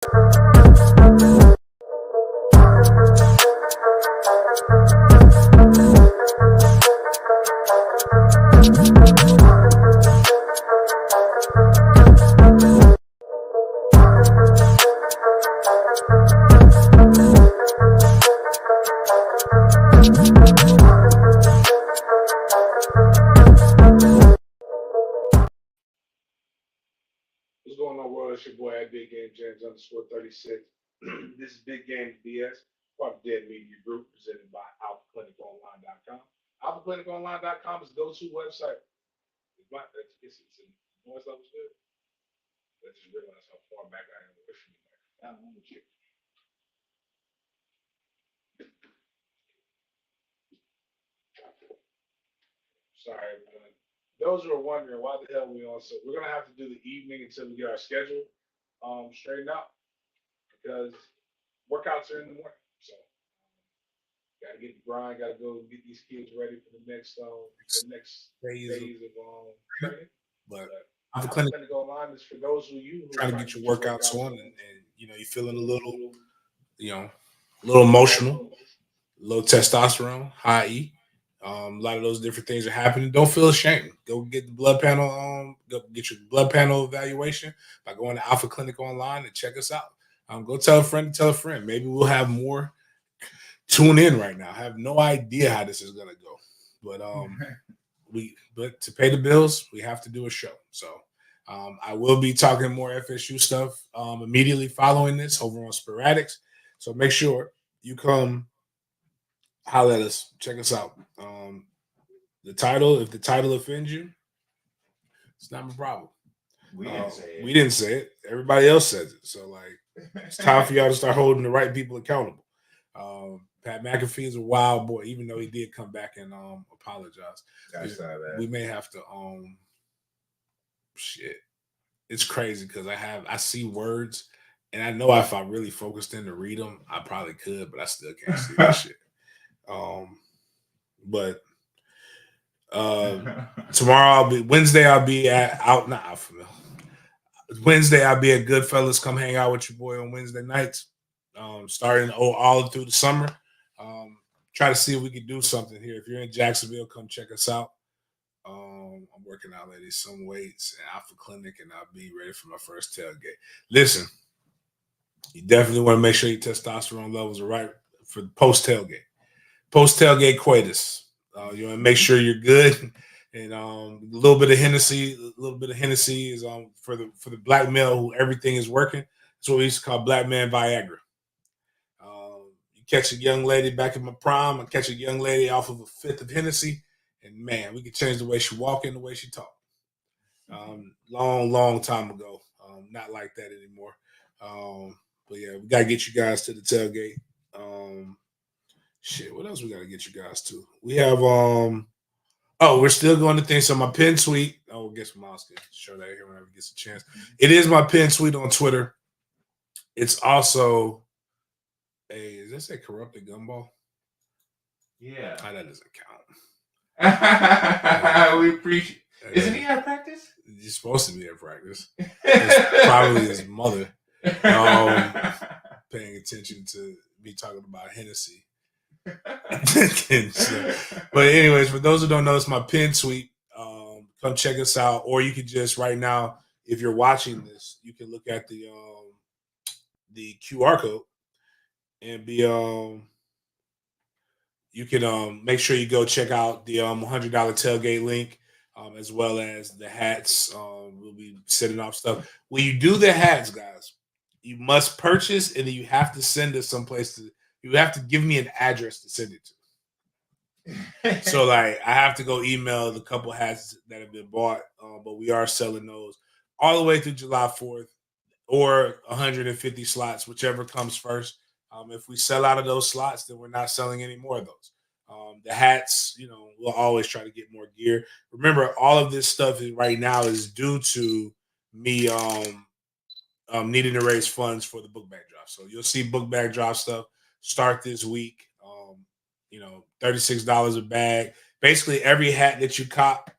What's going on, world? It's your boy at Big Game James _36. This is Big Games B.S. part of Dead Media Group, presented by AlphaClinicOnline.com. AlphaClinicOnline.com is the go-to website. It's noise level's good. I just realized how far back I am away from the microphone. Sorry, everyone. Those who are wondering why the hell we on, so we're gonna have to do the evening until we get our schedule straightened out because workouts are in the morning. So gotta get the grind, gotta go get these kids ready for the next phase of training. But the clinic online is for those who trying to get your workouts on, and you're feeling a little, a little emotional, low testosterone, high E. A lot of those different things are happening. Don't feel ashamed. Go get the blood panel. Go get your blood panel evaluation by going to Alpha Clinic Online and check us out. Go tell a friend to tell a friend. Maybe we'll have more. Tune in right now. I have no idea how this is gonna go, but but to pay the bills, we have to do a show. So I will be talking more FSU stuff immediately following this over on Sporadics. So make sure you come. Holler at us. Check us out. If the title offends you, it's not my problem. We didn't say it. Everybody else says it. So it's time for y'all to start holding the right people accountable. Pat McAfee is a wild boy, even though he did come back and apologize. We may have to shit. It's crazy because I see words, and I know if I really focused in to read them, I probably could, but I still can't see that shit. But tomorrow Wednesday I'll be at Goodfellas. Come hang out with your boy on Wednesday nights. Starting all through the summer. Try to see if we can do something here. If you're in Jacksonville, come check us out. I'm working out, ladies, some weights at Alpha Clinic, and I'll be ready for my first tailgate. Listen, you definitely want to make sure your testosterone levels are right for the post tailgate. Post tailgate coitus. You want to make sure you're good, and a little bit of Hennessy. A little bit of Hennessy is for the black male who everything is working. That's what we used to call black man Viagra. You catch a young lady back in my prime, I catch a young lady off of a fifth of Hennessy, and man, we could change the way she walk and the way she talk. Long time ago. Not like that anymore. But yeah, we gotta get you guys to the tailgate. Shit, what else we gotta get you guys to? We have we're still going to things. So my pin tweet. Oh, I guess Miles can show that here whenever he gets a chance. It is my pin tweet on Twitter. It's also is this a corrupted gumball? Yeah. Oh, that doesn't count. We appreciate. Isn't he at practice? He's supposed to be at practice. It's probably his mother paying attention to me talking about Hennessy. But anyways, for those who don't know, it's my pin tweet. Come check us out, or you could just right now, if you're watching this, you can look at the QR code and be you can make sure you go check out the $100 tailgate link, as well as the hats. We'll be setting off stuff. When you do the hats, guys, you must purchase, and then you have to send us someplace to. You have to give me an address to send it to. So I have to go email the couple hats that have been bought, but we are selling those all the way through July 4th, or 150 slots, whichever comes first. If we sell out of those slots, then we're not selling any more of those. The hats, we'll always try to get more gear. Remember, all of this stuff right now is due to me needing to raise funds for the book bag drop. So you'll see book bag drop stuff start this week. $36 a bag. Basically, every hat that you cop,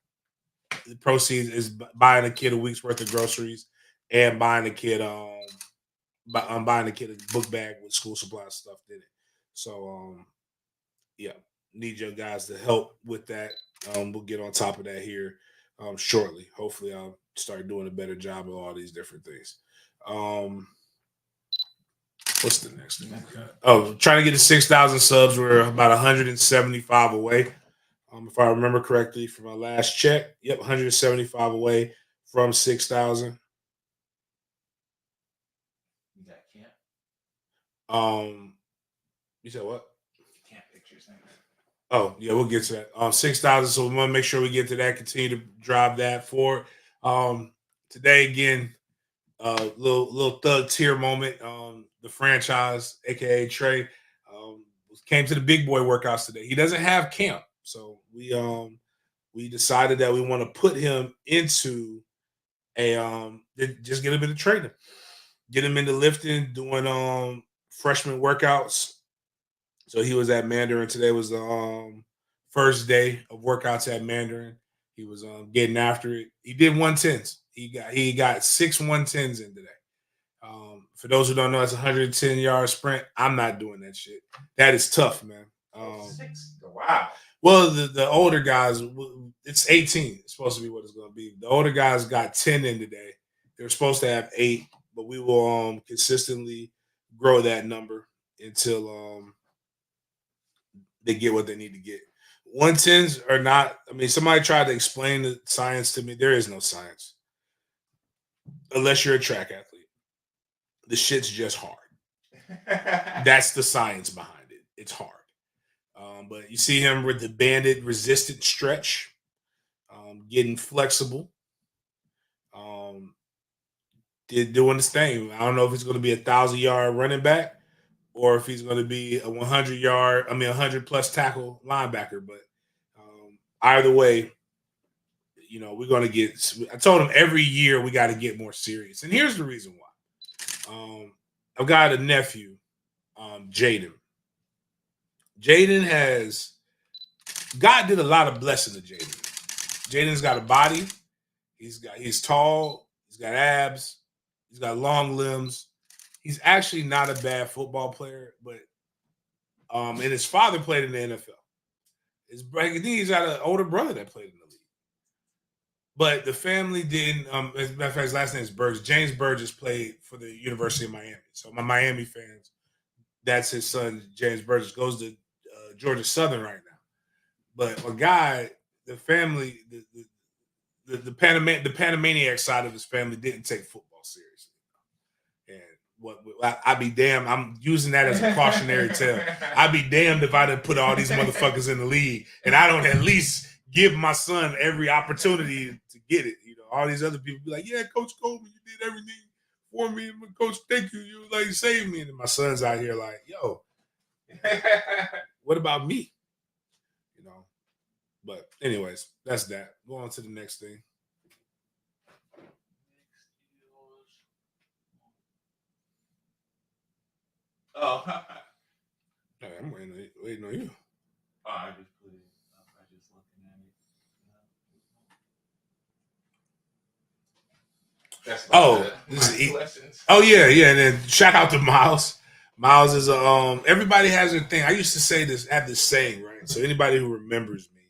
the proceeds is buying a kid a week's worth of groceries and buying a kid I'm buying the kid a book bag with school supplies stuff in it. So yeah, need your guys to help with that. We'll get on top of that here shortly. Hopefully, I'll start doing a better job of all these different things. What's the next thing? Oh, trying to get to 6,000 subs. We're about 175 away. If I remember correctly from my last check. Yep, 175 away from 6,000. You got camp? You said what? Camp pictures. Oh, yeah, we'll get to that. 6,000. So we want to make sure we get to that. Continue to drive that forward. Today again, little thug tier moment. The franchise, aka Trey, came to the big boy workouts today. He doesn't have camp, so we decided that we want to put him into just get him into training, get him into lifting, doing freshman workouts. So he was at Mandarin today. Was the first day of workouts at Mandarin. He was getting after it. He did 110s. He got 6 110s in today. For those who don't know, it's a 110-yard sprint. I'm not doing that shit. That is tough, man. 6. Wow. Well, the older guys, it's 18. It's supposed to be what it's going to be. The older guys got 10 in today. They were supposed to have 8, but we will consistently grow that number until they get what they need to get. 110s are not. I mean, somebody tried to explain the science to me. There is no science unless you're a track athlete. The shit's just hard. That's the science behind it. It's hard. But you see him with the banded resistant stretch, getting flexible, doing his thing. I don't know if it's going to be a 1,000-yard running back or if he's going to be a 100+ tackle linebacker. But either way, we're going to get. I told him every year we got to get more serious, and here's the reason why. I've got a nephew, Jaden. God did a lot of blessing to Jaden. Jaden's got a body. He's tall. He's got abs. He's got long limbs. He's actually not a bad football player, but and his father played in the NFL. He's got an older brother that played in the league. But the family didn't. As a matter of fact, his last name is Burgess. James Burgess played for the University of Miami. So my Miami fans, that's his son, James Burgess, goes to Georgia Southern right now. But a guy, the family, the Panamaniac side of his family didn't take football seriously. And I'd be damned. I'm using that as a cautionary tale. I'd be damned if I didn't put all these motherfuckers in the league and I don't at least give my son every opportunity to get it. All these other people be like, "Yeah, Coach Coleman, you did everything for me, Coach. Thank you. You saved me." And my son's out here like, "Yo, what about me?" But anyways, that's that. Go on to the next thing. Oh. I'm waiting on you. Oh, I just put it. I just looking at it. That's Oh yeah, and then shout out to Miles. Miles is everybody has their thing. I used to say this, have this saying, right? So anybody who remembers me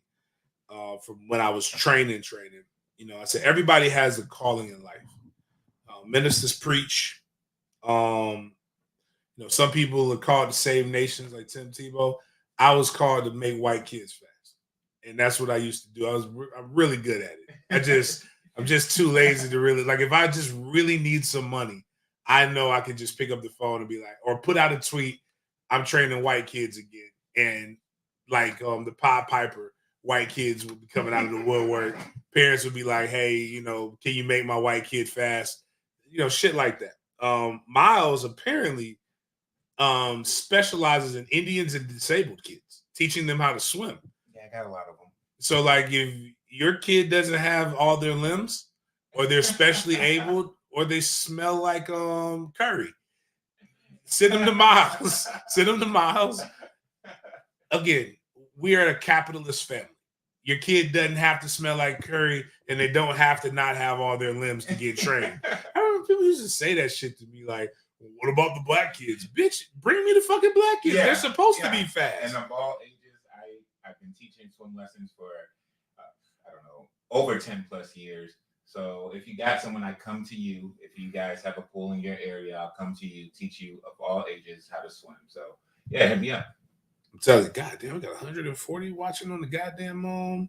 from when I was training, I said everybody has a calling in life. Ministers preach. Some people are called to save nations, like Tim Tebow. I was called to make white kids fast, and that's what I used to do. I'm really good at it. I'm just too lazy to really, like, if I just really need some money, I know I can just pick up the phone and be like, or put out a tweet, I'm training white kids again. And like the Pied Piper, white kids would be coming out of the woodwork. Parents would be like, "Hey, can you make my white kid fast?" Shit like that. Miles apparently specializes in Indians and disabled kids, teaching them how to swim. Yeah, I got a lot of them. So, like, if your kid doesn't have all their limbs, or they're specially abled, or they smell like curry, send them to Miles. Send them to Miles. Again, we are a capitalist family. Your kid doesn't have to smell like curry, and they don't have to not have all their limbs to get trained. I remember people used to say that shit to me, like, What about the black kids? Bitch, bring me the fucking black kids. Yeah, They're supposed to be fast. And of all ages, I've been teaching swim lessons for, I don't know, over 10 plus years. So if you got someone, I come to you. If you guys have a pool in your area, I'll come to you, teach you of all ages how to swim. So yeah, hit me up. I'm telling you, goddamn, we got 140 watching on the goddamn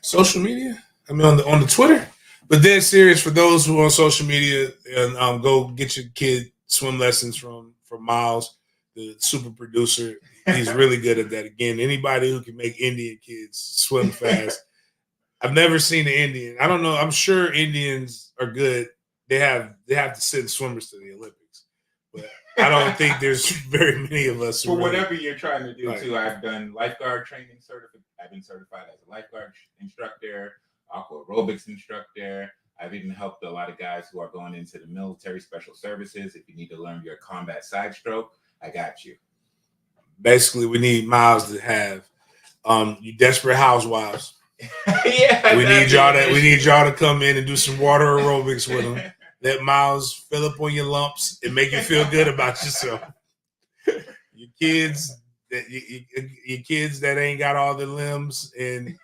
social media. I mean, on the Twitter. But dead serious, for those who are on social media, and go get your kid swim lessons from Miles, the super producer. He's really good at that. Again, anybody who can make Indian kids swim fast. I've never seen an Indian. I don't know. I'm sure Indians are good. They have to send swimmers to the Olympics, but I don't think there's very many of us. For really, whatever you're trying to do, right. too. I've done lifeguard training I've been certified as a lifeguard instructor, aqua aerobics instructor. I've even helped a lot of guys who are going into the military special services. If you need to learn your combat side stroke, I got you. Basically, we need Miles to have you desperate housewives. Yeah, we need y'all to come in and do some water aerobics with them. Let Miles fill up on your lumps and make you feel good about yourself. Your kids that ain't got all the limbs and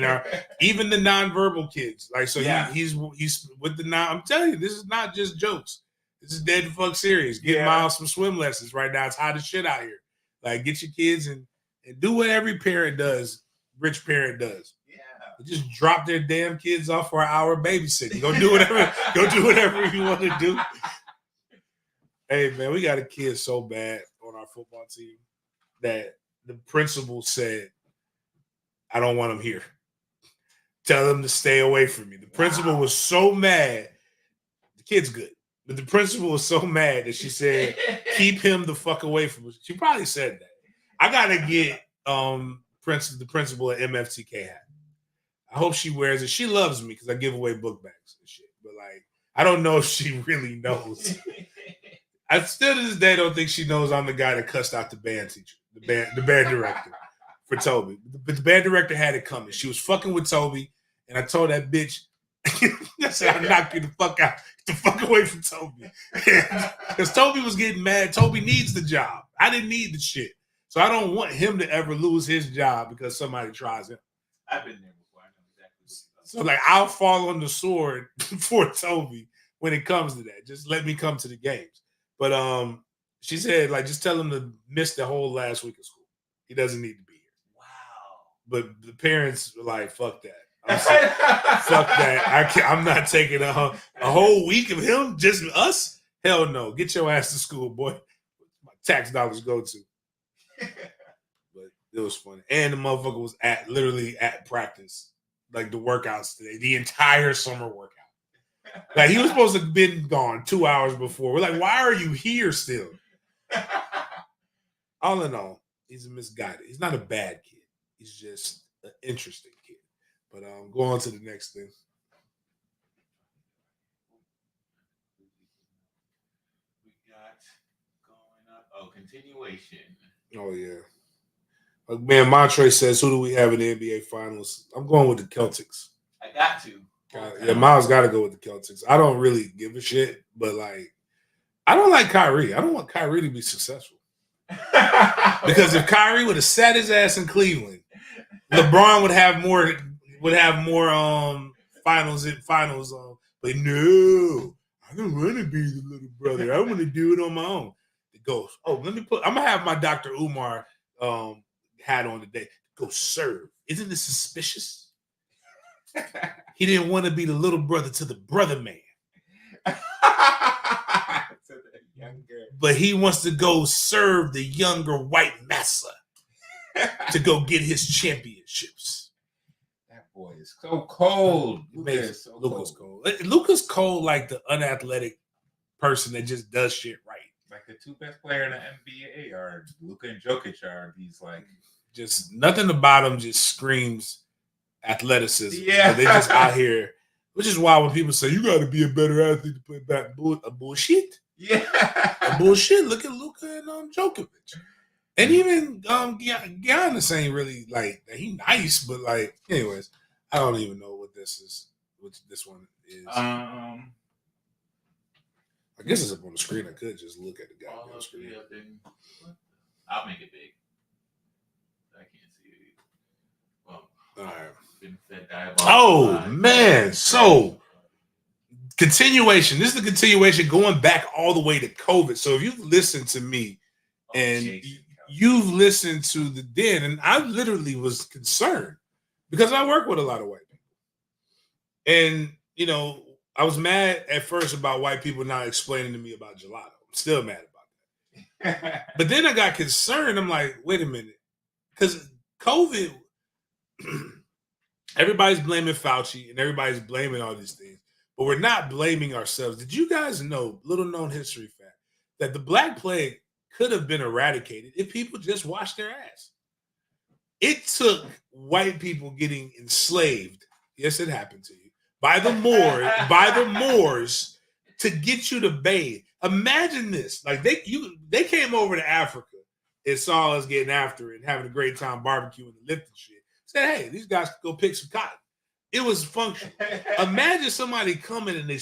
are even the nonverbal kids. Like so, yeah. he's with the non. I'm telling you, this is not just jokes. This is dead fuck serious. Get Miles some swim lessons right now. It's hot as shit out here. Like get your kids and do what every parent does. Rich parent does. Just drop their damn kids off for an hour babysitting. Go do whatever you want to do. Hey man, we got a kid so bad on our football team that the principal said, I don't want him here. Tell him to stay away from me. The principal was so mad. The kid's good. But the principal was so mad that she said, keep him the fuck away from us. She probably said that. I gotta get the principal at MFTK hat. I hope she wears it. She loves me because I give away book bags and shit. But like, I don't know if she really knows. I still to this day don't think she knows I'm the guy that cussed out the band teacher, the band director for Toby. But the band director had it coming. She was fucking with Toby, and I told that bitch, I said, I'll knock you the fuck out. Get the fuck away from Toby. Because Toby was getting mad. Toby needs the job. I didn't need the shit. So I don't want him to ever lose his job because somebody tries him. I've been there. So like I'll fall on the sword for Toby when it comes to that. Just let me come to the games. But she said like just tell him to miss the whole last week of school. He doesn't need to be here. Wow. But the parents were like, fuck that. I'm saying, fuck that. I'm not taking a whole week of him, just us. Hell no. Get your ass to school, boy. My tax dollars go to. But it was funny. And the motherfucker was literally at practice. Like the workouts today, the entire summer workout. Like he was supposed to have been gone 2 hours before. We're like, why are you here still? All in all, he's a misguided. He's not a bad kid. He's just an interesting kid. But go on to the next thing. We got going up. Oh, continuation. Oh yeah. Like, man, Montre says, who do we have in the NBA Finals? I'm going with the Celtics. I got to. Yeah, Miles got to go with the Celtics. I don't really give a shit, but like, I don't like Kyrie. I don't want Kyrie to be successful. Because if Kyrie would have sat his ass in Cleveland, LeBron would have more finals. But no, I don't want to be the little brother. I want to do it on my own. It goes, I'm gonna have my Dr. Umar hat on today. Go serve. Isn't this suspicious? He didn't want to be the little brother to the brother man. But he wants to go serve the younger white massa to go get his championships. That boy is so cold. Luka's cold. Luka's cold like the unathletic person that just does shit right. Like the two best players in the NBA are Luka and Jokic are these like just nothing about them just screams athleticism. Yeah. They're just out here, which is why when people say you got to be a better athlete to play back, bullshit. Yeah, a bullshit. Look at Luka and Djokovic, and even Giannis ain't really like he nice, but like anyways, I don't even know what this is. What this one is. I guess it's up on the screen. I could just look at the goddamn screen. I'll make it big. I can't see it either. Well, all right. Been fed Oh man, so continuation. This is the continuation going back all the way to COVID. So if you've listened to me and you've listened to the Den, and I literally was concerned because I work with a lot of white people. And, you know, I was mad at first about white people not explaining to me about gelato. I'm still mad about that. But then I got concerned. I'm like, wait a minute. Because COVID, everybody's blaming Fauci and everybody's blaming all these things. But we're not blaming ourselves. Did you guys know, little known history fact, that the Black Plague could have been eradicated if people just washed their ass? It took white people getting enslaved. Yes, it happened to you. By the Moors to get you to bathe. Imagine this. Like they came over to Africa and saw us getting after it and having a great time barbecuing and lifting shit. Said, hey, these guys could go pick some cotton. It was functional. Imagine somebody coming and you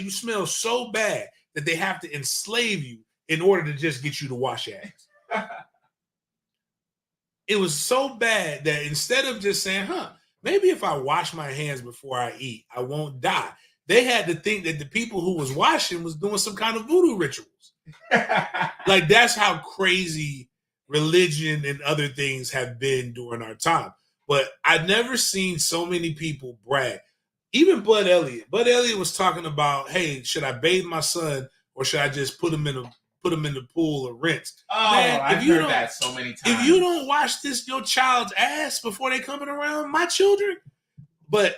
smell so bad that they have to enslave you in order to just get you to wash your ass. It was so bad that instead of just saying, maybe if I wash my hands before I eat, I won't die. They had to think that the people who was washing was doing some kind of voodoo rituals. Like that's how crazy religion and other things have been during our time. But I've never seen so many people brag. Even Bud Elliott. Bud Elliott was talking about, hey, should I bathe my son or should I just put him in the pool or rinse? Oh, man, I've heard that so many times. If you don't wash your child's ass before they coming around, my children, but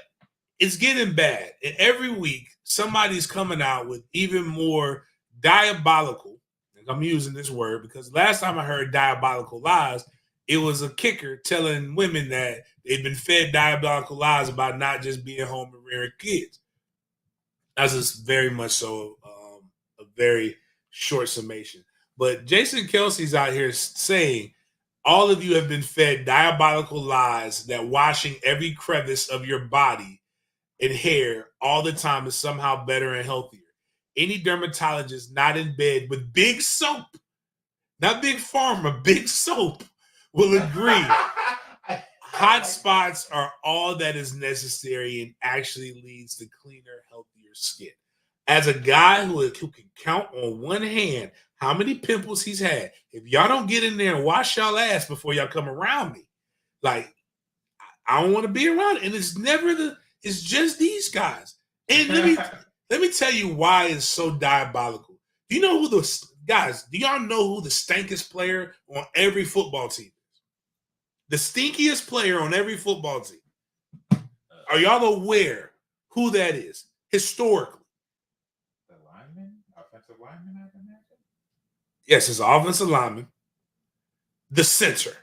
it's getting bad. And every week, somebody's coming out with even more diabolical, and I'm using this word because last time I heard diabolical lies, it was a kicker telling women that they've been fed diabolical lies about not just being home and rearing kids. That's just very much so a very short summation. But Jason Kelsey's out here saying all of you have been fed diabolical lies that washing every crevice of your body and hair all the time is somehow better and healthier. Any dermatologist not in bed with big soap, not big pharma, big soap, will agree. Hot spots are all that is necessary and actually leads to cleaner, healthier skin. As a guy who can count on one hand how many pimples he's had, if y'all don't get in there and wash y'all ass before y'all come around me, like, I don't want to be around it. And it's just these guys. And let me tell you why it's so diabolical. Do you know do y'all know who the stankiest player on every football team is? The stinkiest player on every football team. Are y'all aware who that is historically? The lineman? Offensive lineman, I can imagine? Yes, it's an offensive lineman. The center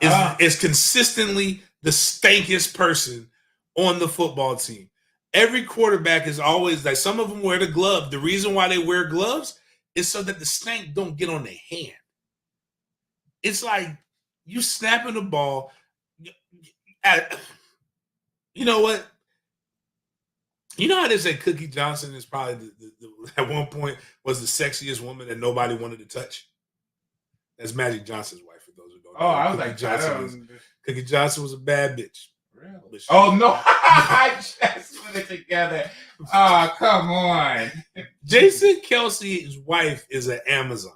is consistently the stankiest person on the football team. Every quarterback is always like, some of them wear the glove. The reason why they wear gloves is so that the stank don't get on their hand. It's like you snapping the ball. You know what? You know how they say Cookie Johnson is probably at one point was the sexiest woman that nobody wanted to touch? That's Magic Johnson's wife, for those who don't know. I was Cookie Johnson was a bad bitch. Really? Oh, no. I just put it together. Oh, come on. Jason Kelsey's wife is an Amazon.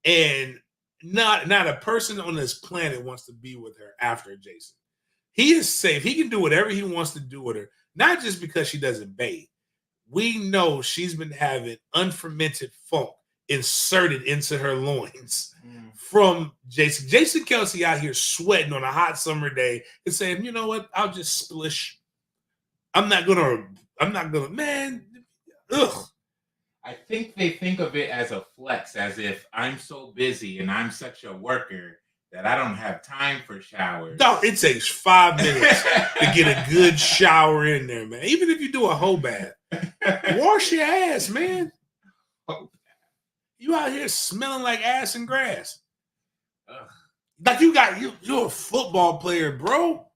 And not a person on this planet wants to be with her after Jason. He is safe. He can do whatever he wants to do with her, not just because she doesn't bathe. We know she's been having unfermented funk inserted into her loins from Jason. Jason Kelsey out here sweating on a hot summer day and saying, you know what? I'll just splish. I'm not gonna, man. Ugh. I think they think of it as a flex, as if I'm so busy and I'm such a worker that I don't have time for showers. No, it takes 5 minutes to get a good shower in there, man. Even if you do a whole bath, wash your ass, man. You out here smelling like ass and grass. Ugh. Like you're a football player, bro.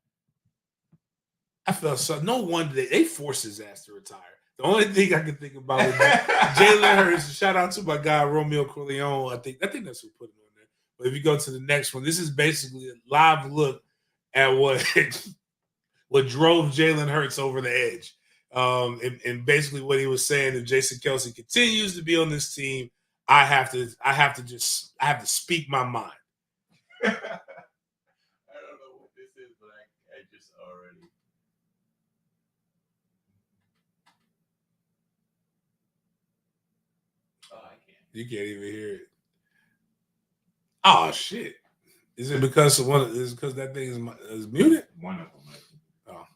I felt so. No wonder they forced his ass to retire. The only thing I can think about is Jalen Hurts. Shout out to my guy Romeo Corleone. I think that's who put it on there. But if you go to the next one, this is basically a live look at what what drove Jalen Hurts over the edge. And basically what he was saying, if Jason Kelsey continues to be on this team, I have to speak my mind. I don't know what this is, but I just already. Oh, I can't. You can't even hear it. Oh shit! Is it because that thing is muted? One of them. Oh.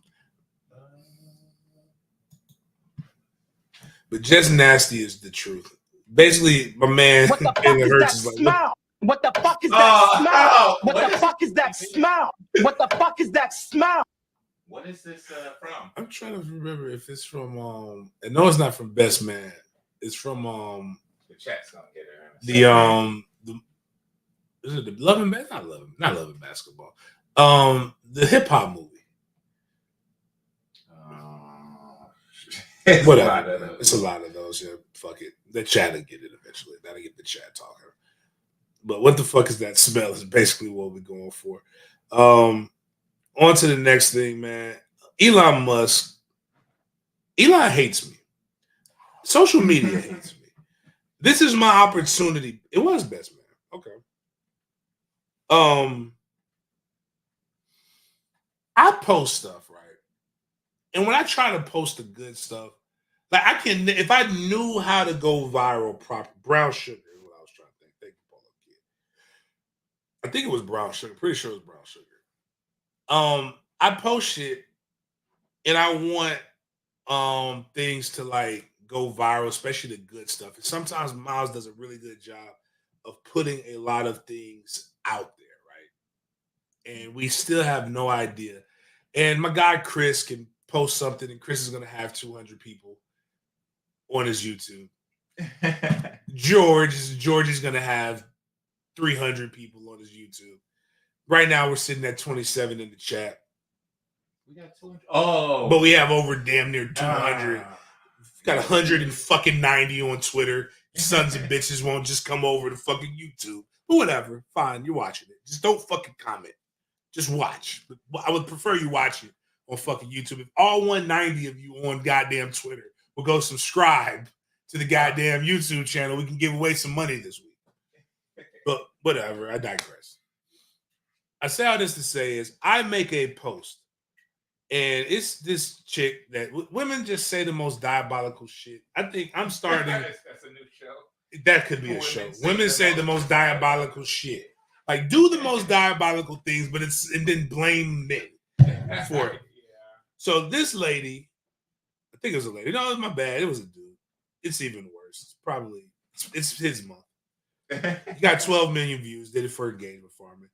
But just nasty is the truth. Basically, my man. What the fuck is that smell? What the fuck is that smell? What the fuck is that smell? What the fuck is that smell? What is this from? I'm trying to remember if it's from. I know it's not from Best Man. It's from The chat's gonna get her. Is it the Love and Basketball? Not Love and Basketball. The hip hop movie. Whatever. It's a lot of those. Yeah, fuck it. The chat will get it eventually. That'll get the chat talking. But what the fuck is that smell? Is basically what we're going for. On to the next thing, man. Elon Musk. Elon hates me. Social media hates me. This is my opportunity. It was Best Man. Okay. I post stuff, right? And when I try to post the good stuff, like I can, if I knew how to go viral proper, brown sugar is what I was trying to think. Thank you, Paulo Kid. I think it was brown sugar. Pretty sure it was brown sugar. I post shit and I want things to like go viral, especially the good stuff. And sometimes Miles does a really good job of putting a lot of things out there, right? And we still have no idea. And my guy Chris can post something, and Chris is gonna have 200 people on his YouTube. George is gonna have 300 people on his YouTube. Right now, we're sitting at 27 in the chat. We got 200. Oh, but we have over damn near 200. Got 190 on Twitter. Sons of bitches won't just come over to fucking YouTube. But whatever, fine, you're watching it. Just don't fucking comment. Just watch. I would prefer you watch it on fucking YouTube. If all 190 of you on goddamn Twitter will go subscribe to the goddamn YouTube channel, we can give away some money this week. But whatever, I digress. I say all this to say is I make a post, and it's this chick that women just say the most diabolical shit. I think I'm starting. That's a new show. That could be a show. Women say the most diabolical shit. Like do the most diabolical things, but and then blame men for it. Yeah. So this lady, I think it was a lady. No, it was my bad. It was a dude. It's even worse. It's his month. He got 12 million views. Did it for engagement farming.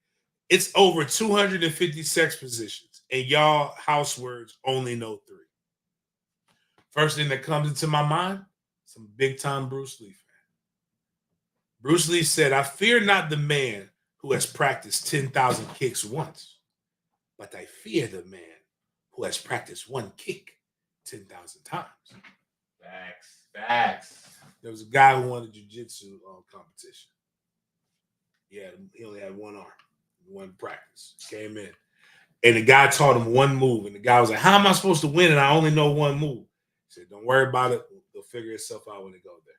It's over 250 sex positions, and y'all house words only know 3. First thing that comes into my mind, some big time Bruce Lee fan. Bruce Lee said, "I fear not the man who has practiced 10,000 kicks once, but I fear the man who has practiced one kick 10,000 times." Facts. There was a guy who won a jiu-jitsu competition. Yeah, he only had one arm, one practice. Came in, and the guy taught him one move, and the guy was like, "How am I supposed to win? And I only know one move." He said, "Don't worry about it. They'll figure itself out when they go there."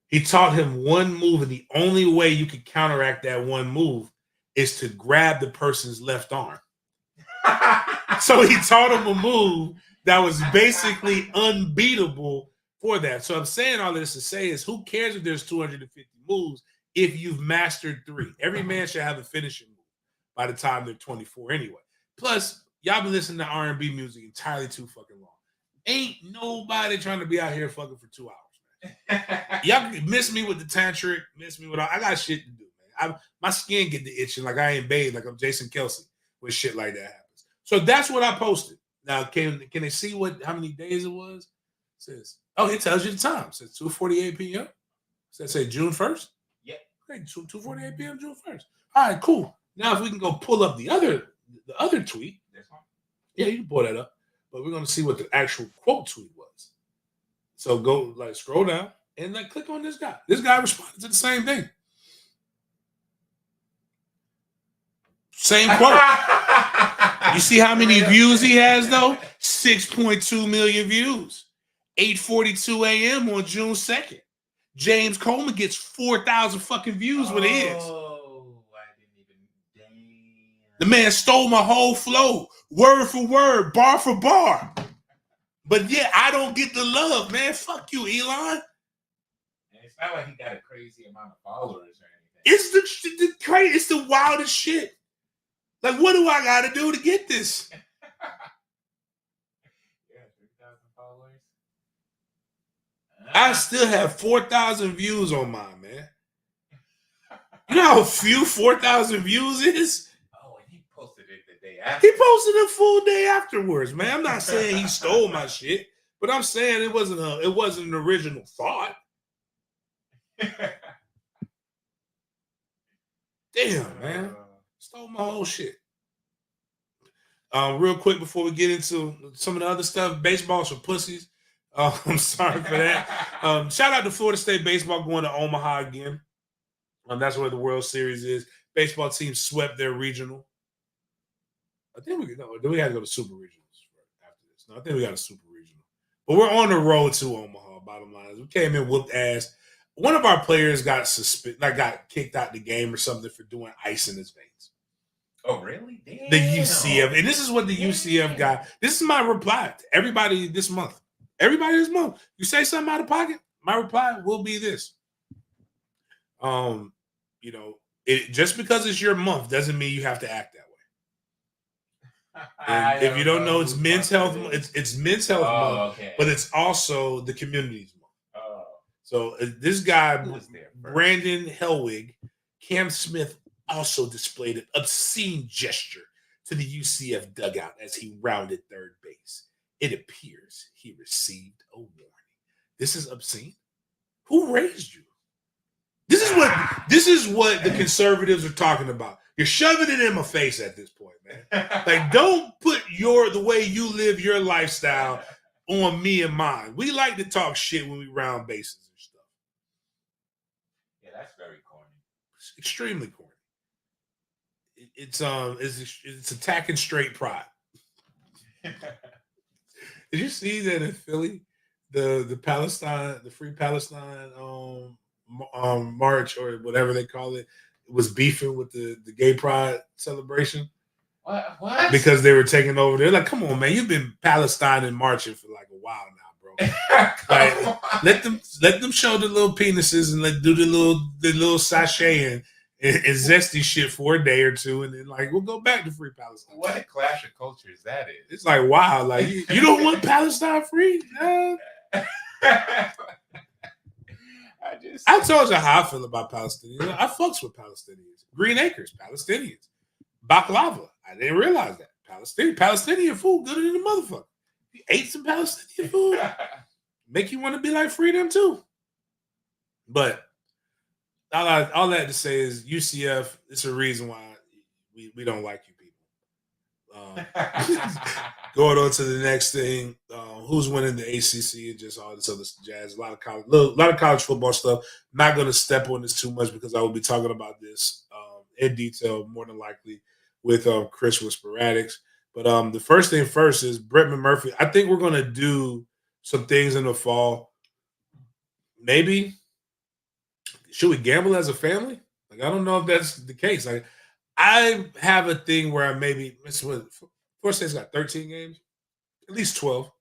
He taught him one move, and the only way you can counteract that one move is to grab the person's left arm. So he taught him a move that was basically unbeatable for that. So I'm saying all this to say is, who cares if there's 250 moves if you've mastered 3? Every man should have a finishing move by the time they're 24 anyway. Plus, y'all been listening to R&B music entirely too fucking long. Ain't nobody trying to be out here fucking for 2 hours. Y'all miss me with the tantric, miss me with all. I got shit to do, man. My skin get the itching like I ain't bathed, like I'm Jason Kelsey when shit like that happens. So that's what I posted. Now, can they see how many days it was? It says, it tells you the time. It says 2:48 p.m. Does that say June 1st? Yeah. Okay, 2:48 p.m. June 1st. All right, cool. Now if we can go pull up the other tweet. This one? Yeah, you can pull that up. But we're gonna see what the actual quote tweet was. So go like scroll down and like click on this guy. This guy responded to the same thing. Same quote. You see how many views he has though? 6.2 million views. 8:42 a.m. on June 2nd. James Coleman gets 4,000 fucking views with his. Oh, I didn't even. Damn. The man stole my whole flow, word for word, bar for bar. But yeah, I don't get the love, man. Fuck you, Elon. And it's not like he got a crazy amount of followers or anything. It's the crazy. It's the wildest shit. Like, what do I got to do to get this? Yeah, 3,000 followers. I still have 4,000 views on mine, man. You know how few 4,000 views is? Oh, and he posted it the day after. He posted a full day afterwards, man. I'm not saying he stole my shit, but I'm saying it wasn't an original thought. Damn, man. Stole my whole shit. Real quick before we get into some of the other stuff, baseball's for pussies. I'm sorry for that. Shout out to Florida State baseball going to Omaha again. That's where the World Series is. Baseball team swept their regional. I think we had to go to super regionals after this. No, I think we got a super regional. But we're on the road to Omaha. Bottom line is we came in, whooped ass. One of our players got kicked out the game or something for doing ice in his veins. Oh, really? Damn. The UCF. And this is what the UCF got. This is my reply to everybody this month. Everybody this month. You say something out of pocket, my reply will be this. Just because it's your month doesn't mean you have to act that way. And if you don't know, it's Men's Health. It's Men's Health Month, okay. But it's also the community's month. Oh. So this guy, Brandon Helwig, Cam Smith, also displayed an obscene gesture to the UCF dugout as he rounded third base. It appears he received a warning. This is obscene. Who raised you? This is what the conservatives are talking about. You're shoving it in my face at this point, man. Like, don't put the way you live your lifestyle on me and mine. We like to talk shit when we round bases and stuff. Yeah, that's very corny. It's extremely corny. It's attacking straight pride. Did you see that in Philly, the Palestine, the Free Palestine march or whatever they call it, was beefing with the gay pride celebration? What? Because they were taking over. They're like, come on, man, you've been Palestine and marching for like a while now, bro. Like, let them show the little penises and do the little sachet and zesty shit for a day or two, and then like we'll go back to Free Palestine. What a clash of cultures that is. It's like, wow, like you don't want Palestine free? I told you how I feel about Palestinians. I fucks with Palestinians. Green Acres, Palestinians. Baklava. I didn't realize that. Palestinian food good than the motherfucker. You ate some Palestinian food, make you want to be like freedom too. But all that to say is UCF, it's a reason why we don't like you people. Going on to the next thing, who's winning the ACC and just all this other jazz. A lot of college football stuff. Not going to step on this too much because I will be talking about this in detail more than likely with Chris with Sporadics. But the first thing first is Brett McMurphy. I think we're going to do some things in the fall. Maybe. Should we gamble as a family? Like, I don't know if that's the case. Like, I have a thing where I maybe Florida State's got 13 games, at least 12.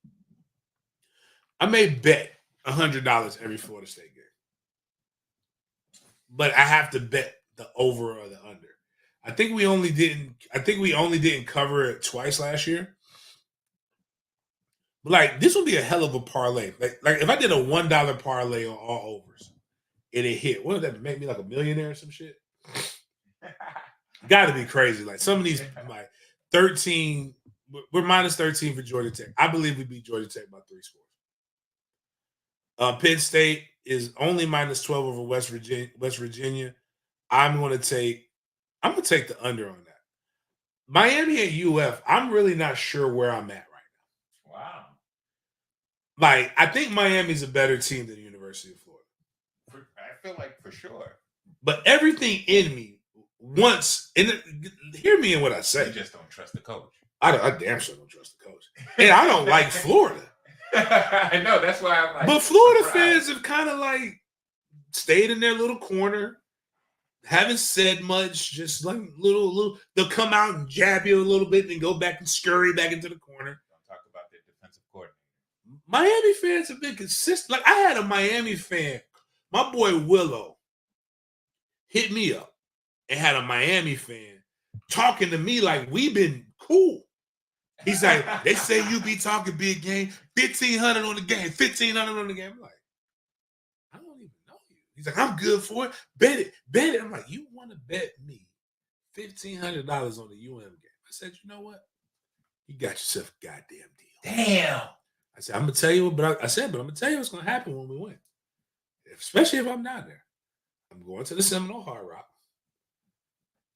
I may bet $100 every Florida State game, but I have to bet the over or the under. I think we only didn't cover it twice last year. But like, this would be a hell of a parlay. Like if I did a $1 parlay on all overs, and it hit. What would that make me, like a millionaire or some shit? Got to be crazy. Like some of these, like 13, we're minus 13 for Georgia Tech. I believe we beat Georgia Tech by 3 scores. Penn State is only minus 12 over West Virginia. I'm going to take the under on that. Miami at UF, I'm really not sure where I'm at right now. Wow. Like, I think Miami's a better team than the University of Florida. I feel like for sure. But everything in me wants, and hear me in what I say. You just don't trust the coach. I damn sure don't trust the coach. And I don't like Florida. I know, that's why I'm like. But Florida surprised. fans have kind of like stayed in their little corner, haven't said much, just like little. They'll come out and jab you a little bit, and then go back and scurry back into the corner. Don't talk about their defensive coordinator. Miami fans have been consistent. Like, I had a Miami fan, my boy Willow, hit me up and had a Miami fan talking to me like we've been cool. He's like, they say you be talking big game, 1,500 on the game, 1,500 on the game. I'm like, I don't even know you. He's like, I'm good for it. Bet it. I'm like, you want to bet me $1,500 on the UM game? I said, you know what? You got yourself a goddamn deal. Damn. I said, I'm gonna tell you, but I'm gonna tell you what's gonna happen when we win. Especially if I'm down there. I'm going to the Seminole Hard Rock.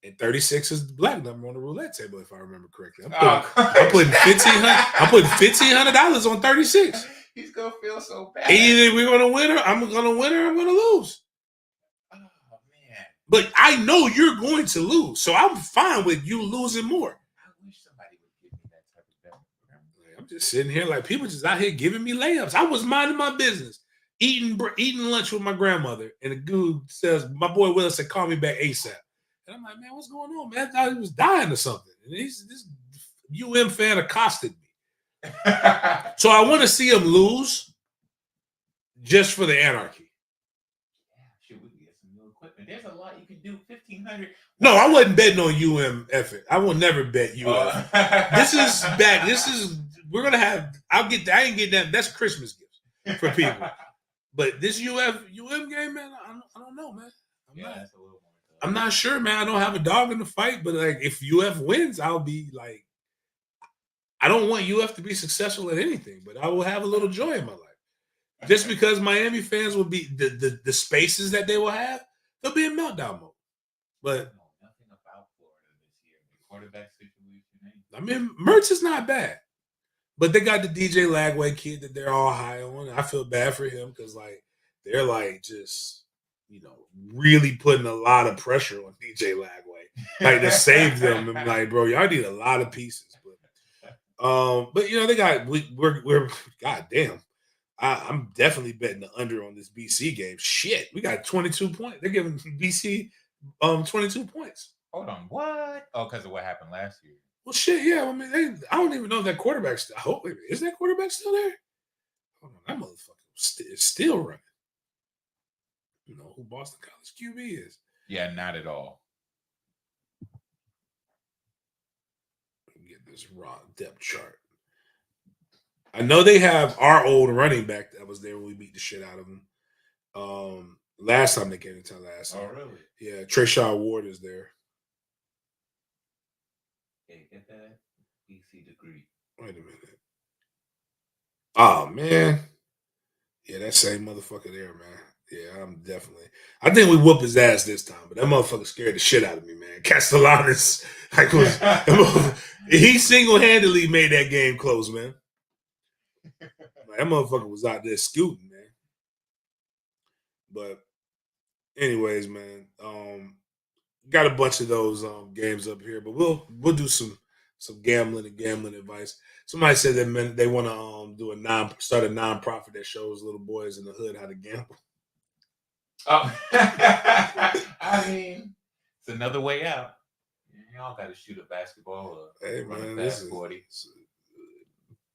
And 36 is the black number on the roulette table, if I remember correctly. I'm putting $1,500 on 36. He's gonna feel so bad. Either we're gonna win, or I'm gonna lose. Oh man! But I know you're going to lose, so I'm fine with you losing more. I wish somebody would give me that type of bet. I'm just sitting here like people just out here giving me layups. I was minding my business, eating lunch with my grandmother, and the dude says, "My boy Willis said, call me back ASAP." And I'm like, man, what's going on, man? I thought he was dying or something. And this UM fan accosted me. So I want to see him lose just for the anarchy. Yeah, should we get some new equipment? There's a lot you can do. 1,500. No, I wasn't betting on UM effort. I will never bet UM. We're gonna have. I ain't getting that. That's Christmas gifts for people. But this UM game, man, I don't know, man. That's a little more. I'm not sure, man. I don't have a dog in the fight, but like if UF wins, I'll be like, I don't want UF to be successful at anything, but I will have a little joy in my life. Just because Miami fans will be the spaces that they will have, they'll be in meltdown mode. But I know nothing about Florida this year. The quarterback situation. I mean, Mertz is not bad, but they got the DJ Lagway kid that they're all high on. I feel bad for him because like they're like just. Really putting a lot of pressure on DJ Lagway, like to save them. And like, bro, y'all need a lot of pieces. But they got we're goddamn. I'm definitely betting the under on this BC game. Shit, we got 22 points. They're giving BC 22 points. Hold on, what? Oh, because of what happened last year. Well, shit, yeah. I mean, I don't even know if that quarterback's. I hope is that quarterback still there? Hold on, that motherfucker is still running. You know who Boston College QB is? Yeah, not at all. Get this raw depth chart. I know they have our old running back that was there when we beat the shit out of them. Last time they came to town last year. Oh, really? Yeah, Treshawn Ward is there. Hey, get that BC degree. Wait a minute. Oh, man. Yeah, that same motherfucker there, man. Yeah, I think we whoop his ass this time, but that motherfucker scared the shit out of me, man. Castellanos, he single-handedly made that game close, man. That motherfucker was out there scooting, man. But anyways, man, got a bunch of those games up here, but we'll do some gambling advice. Somebody said that they want to start a nonprofit that shows little boys in the hood how to gamble. Oh, I mean, it's another way out. Y'all got to shoot a basketball or run a fast 40.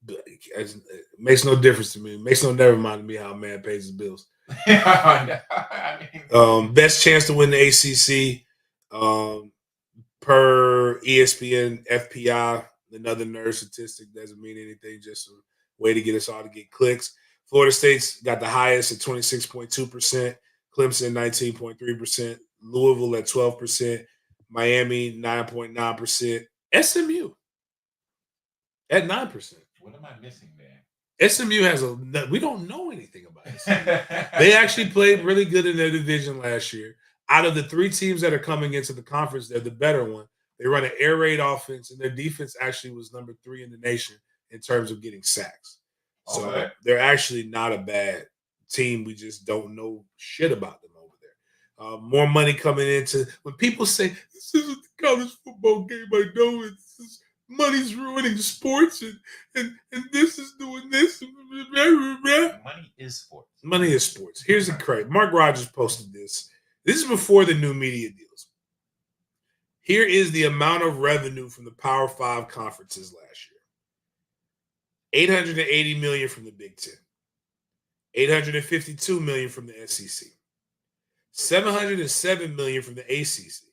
It makes no difference to me. It makes no never mind to me how a man pays his bills. Best chance to win the ACC per ESPN FPI. Another nerd statistic doesn't mean anything. Just a way to get us all to get clicks. Florida State's got the highest at 26.2%. Clemson 19.3%. Louisville at 12%. Miami 9.9%. SMU at 9%. What am I missing there? SMU we don't know anything about SMU. They actually played really good in their division last year. Out of the 3 teams that are coming into the conference, they're the better one. They run an air raid offense, and their defense actually was number 3 in the nation in terms of getting sacks. So Okay. they're actually not a bad team. We just don't know shit about them over there. More money coming into when people say this isn't the college football game. I know it's money's ruining sports and this is doing this. Money is sports. Money is sports. Here's the credit. Mark Rogers posted this. This is before the new media deals. Here is the amount of revenue from the Power 5 conferences last year. $880 million from the Big Ten. $852 million from the SEC. $707 million from the ACC.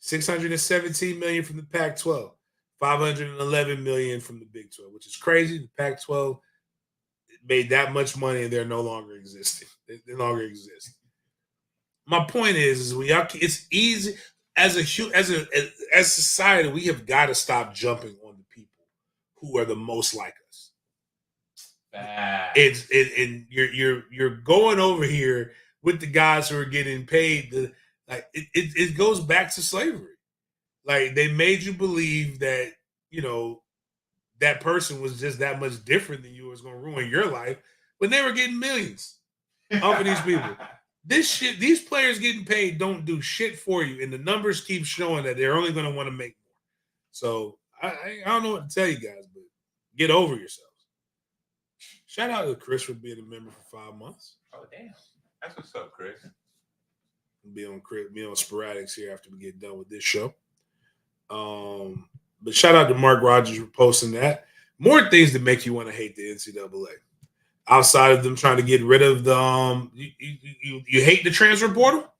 $617 million from the Pac-12. $511 million from the Big 12, which is crazy. The Pac-12 made that much money and they're no longer existing. They no longer exist. My point is when y'all, it's easy as society, we have got to stop jumping on the people who are the most like us. And you're going over here with the guys who are getting paid. It goes back to slavery. Like they made you believe that that person was just that much different than you, was going to ruin your life when they were getting millions off of these people. These players getting paid don't do shit for you, and the numbers keep showing that they're only going to want to make more. So I don't know what to tell you guys, but get over yourselves. Shout out to Chris for being a member for 5 months. Oh damn, that's what's up, Chris. Be on sporadics here after we get done with this show. But shout out to Mark Rogers for posting that. More things that make you want to hate the NCAA. Outside of them trying to get rid of the you hate the transfer portal?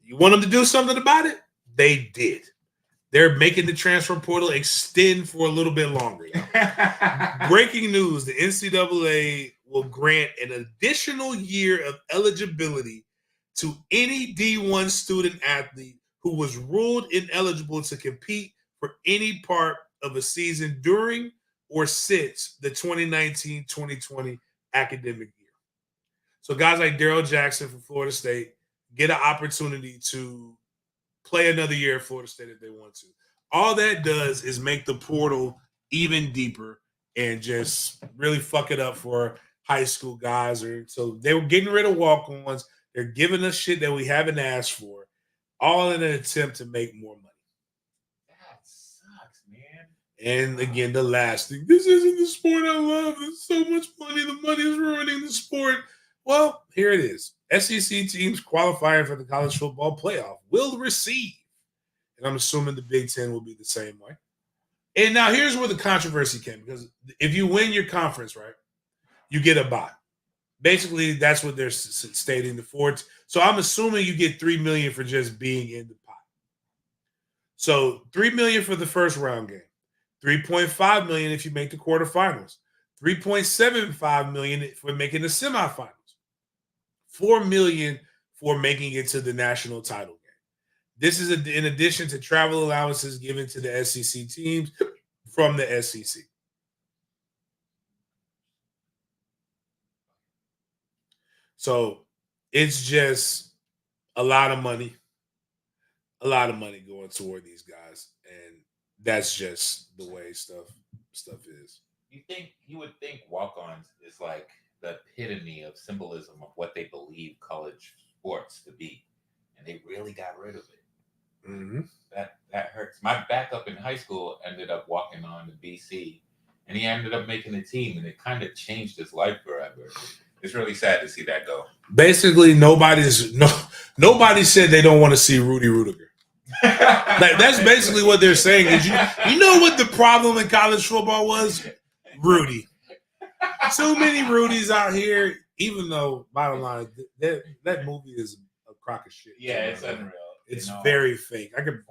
You want them to do something about it? They did. They're making the transfer portal extend for a little bit longer now. Breaking news, the NCAA will grant an additional year of eligibility to any D1 student athlete who was ruled ineligible to compete for any part of a season during or since the 2019-2020 academic year. So guys like Daryl Jackson from Florida State get an opportunity to play another year at Florida State if they want to. All that does is make the portal even deeper and just really fuck it up for high school guys. So they were getting rid of walk-ons. They're giving us shit that we haven't asked for, all in an attempt to make more money. That sucks, man. And again, the last thing, this isn't the sport I love. There's so much money. The money is ruining the sport. Well, here it is. SEC teams qualifying for the college football playoff will receive, and I'm assuming the Big Ten will be the same way. And now here's where the controversy came, because if you win your conference, right, you get a bye. Basically, that's what they're stating the Fords. So I'm assuming you get $3 million for just being in the pot. So $3 million for the first round game, $3.5 million if you make the quarterfinals, $3.75 million for making the semifinals, $4 million for making it to the national title game. This is in addition to travel allowances given to the SEC teams from the SEC. So it's just a lot of money going toward these guys, and that's just the way stuff is. You would think walk-ons is like the epitome of symbolism of what they believe college sports to be, and they really got rid of it. Mm-hmm. That hurts. My backup in high school ended up walking on to BC, and he ended up making the team, and it kind of changed his life forever. It's really sad to see that go. Basically, nobody said they don't want to see Rudy Rudiger. Like, that's basically what they're saying. Is you know what the problem in college football was? Rudy. Too many Rudies out here. Even though, bottom line, that movie is a crock of shit. Yeah, it's unreal. It's very fake. I could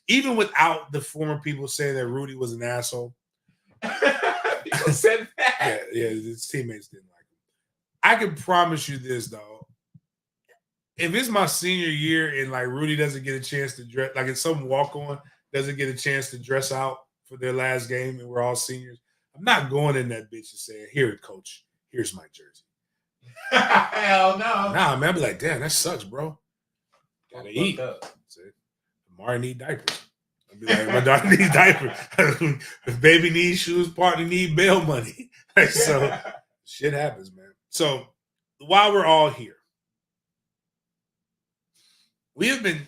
even without the former people saying that Rudy was an asshole. People said that. Yeah, his teammates didn't like him. I can promise you this, though. If it's my senior year and like Rudy doesn't get a chance to dress, like if some walk-on doesn't get a chance to dress out for their last game and we're all seniors, I'm not going in that bitch and saying, "Here, coach, here's my jersey." Hell no. Nah, man, I'd be like, "Damn, that sucks, bro. Gotta eat." Up. Amari need diapers. I'd be like, my daughter needs diapers. If baby needs shoes, partner need bail money. Like, so shit happens, man. So while we're all here, we have been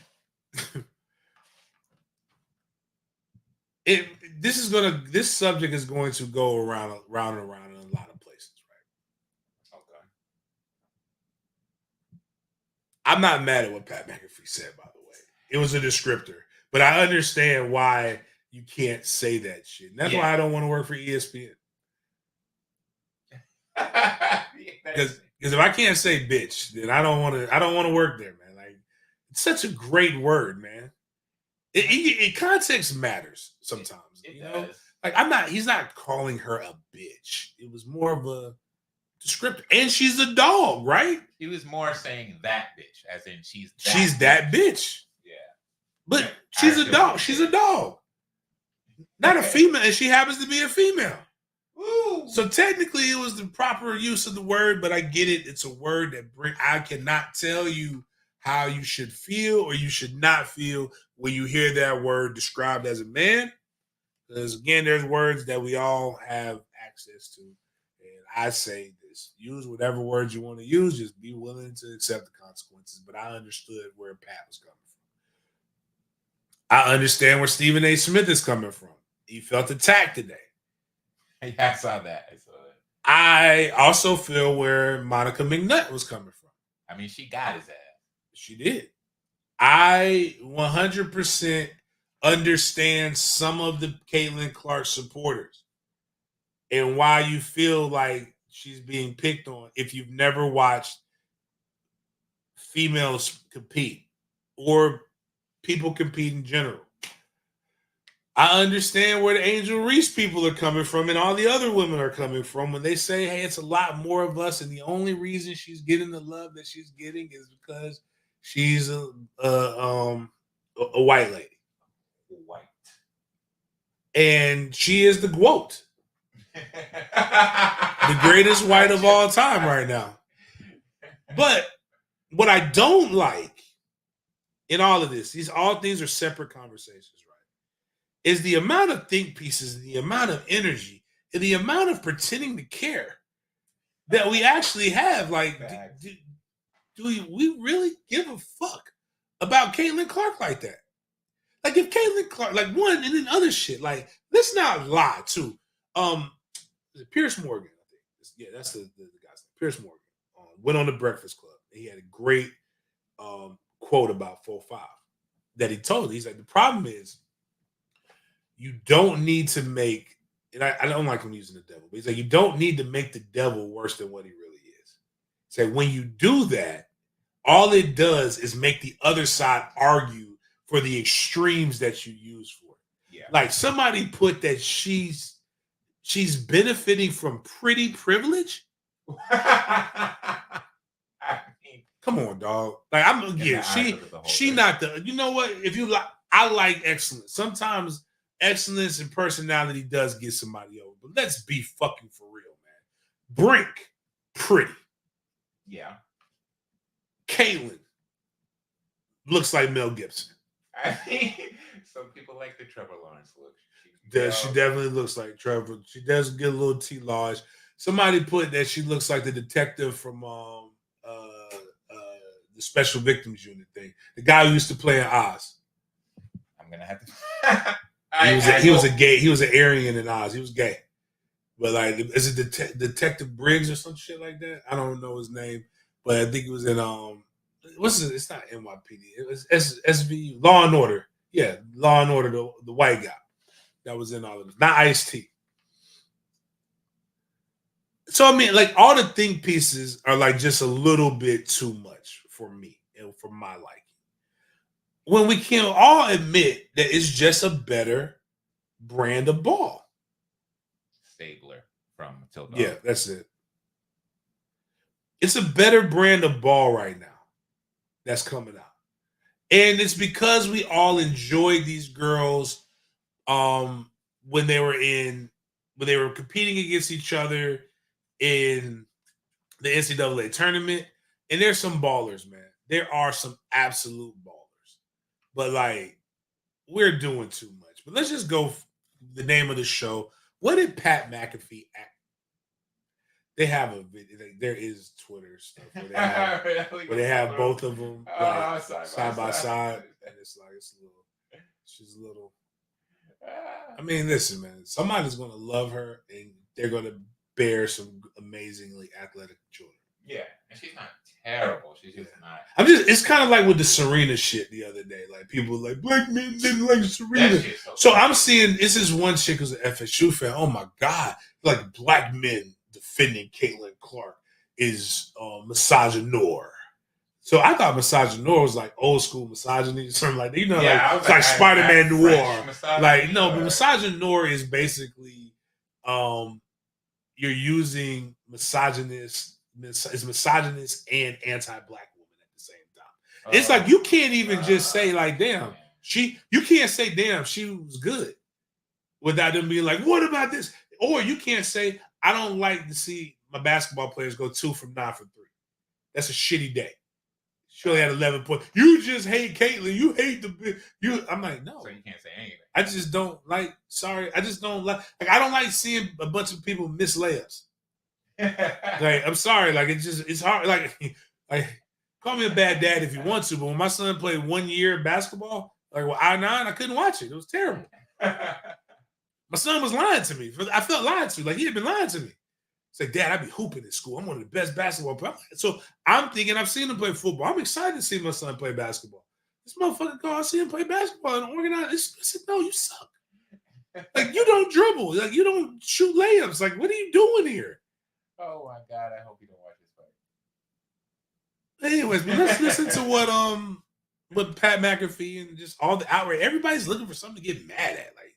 this subject is going to go around and around in a lot of places, right? Okay. I'm not mad at what Pat McAfee said, by the way. It was a descriptor, but I understand why you can't say that shit. And that's why I don't want to work for ESPN. Because if I can't say bitch, then I don't want to work there, man. Like, it's such a great word, man. It context matters sometimes. It you know? does. Like, he's not calling her a bitch. It was more of a descriptor. And she's a dog, right? He was more saying that bitch, as in she's that bitch. Yeah. But she's a dog. She's a dog. Not a female, and she happens to be a female. Ooh. So technically it was the proper use of the word, but I get it. It's a word that I cannot tell you how you should feel or you should not feel when you hear that word described as a man. Because again, there's words that we all have access to. And I say this, use whatever words you want to use, just be willing to accept the consequences. But I understood where Pat was coming from. I understand where Stephen A. Smith is coming from. He felt attacked today. Yeah, I saw that. I also feel where Monica McNutt was coming from. I mean, she got his ass. She did. I 100% understand some of the Caitlyn Clark supporters and why you feel like she's being picked on if you've never watched females compete or people compete in general. I understand where the Angel Reese people are coming from and all the other women are coming from when they say, hey, it's a lot more of us. And the only reason she's getting the love that she's getting is because she's a white lady. White. And she is the GWOAT. The greatest white of all time right now. But what I don't like in all of this, these all things are separate conversations, right? Is the amount of think pieces, the amount of energy, and the amount of pretending to care that we actually have. Like, do we really give a fuck about Caitlyn Clark like that? Like, if Caitlyn Clark, like, one, and then other shit, like, let's not lie, too. Pierce Morgan, I think. Yeah, that's the guy's name. Pierce Morgan. Went on the Breakfast Club. He had a great quote about 4-5 that he told. He's like, the problem is, you don't need to make, and I don't like him using the devil, but he's like, you don't need to make the devil worse than what he really is. So when you do that, all it does is make the other side argue for the extremes that you use for it. Yeah. Like somebody put that she's benefiting from pretty privilege. I mean, come on, dog. Like she not the, you know what? If you like, I like excellence. Sometimes excellence and personality does get somebody over, but let's be fucking for real, man. Brink, pretty. Yeah. Caitlyn looks like Mel Gibson. I mean, some people like the Trevor Lawrence look. She definitely looks like Trevor. She does get a little T-large. Somebody put that she looks like the detective from the Special Victims Unit thing. The guy who used to play in Oz. I'm gonna have to. He was an Aryan in Oz. He was gay, but like, is it Detective Briggs or some shit like that? I don't know his name, but I think it was in what's it? It's not NYPD. It was SVU, Law and Order. Yeah, Law and Order. The white guy that was in all of this, not Ice-T. So I mean, like, all the think pieces are like just a little bit too much for me and for my liking. When we can all admit that it's just a better brand of ball. Stabler from Tilda. Yeah, that's it. It's a better brand of ball right now that's coming out. And it's because we all enjoyed these girls when they were competing against each other in the NCAA tournament. And there's some ballers, man. There are some absolute ballers. But like, we're doing too much. But let's just go the name of the show. What did Pat McAfee act? They have a video. Like, there is Twitter stuff where they have both of them like, side by side, and it's she's a little. I mean, listen, man. Somebody's gonna love her, and they're gonna bear some amazingly athletic children. Yeah, and she's not terrible. She's just not. It's kind of like with the Serena shit the other day. Like, people were like, black men didn't like Serena. So I'm seeing, this is one chick who's an FSU fan. Oh my God. Like, black men defending Caitlyn Clark is misogynoir. So I thought misogynoir was like old school misogyny, something like that. You know, like Spider-Man noir. Like, no, but misogynoir is basically you're using misogynist and anti-black woman at the same time. It's like, you can't even just say like, damn, you can't say, damn, she was good without them being like, what about this? Or you can't say, I don't like to see my basketball players go 2 from 9 from 3. That's a shitty day. She only had 11 points. You just hate Caitlyn. You hate I'm like, no. So you can't say anything. I just don't like, sorry. I just don't like I don't like seeing a bunch of people miss layups. Like, I'm sorry. Like, it's hard. Like, call me a bad dad if you want to, but when my son played 1 year basketball, like, I-9, I couldn't watch it. It was terrible. My son was lying to me. I felt lied to. Like, he had been lying to me. It's like, Dad, I be hooping in school. I'm one of the best basketball players. So I'm thinking, I've seen him play football. I'm excited to see my son play basketball. This motherfucker go, I see him play basketball and organize. I said, no, you suck. Like, you don't dribble. Like, you don't shoot layups. Like, what are you doing here? Oh my God, I hope you don't watch this fight. Anyways, but let's listen to what Pat McAfee and just all the outrage. Everybody's looking for something to get mad at. Like,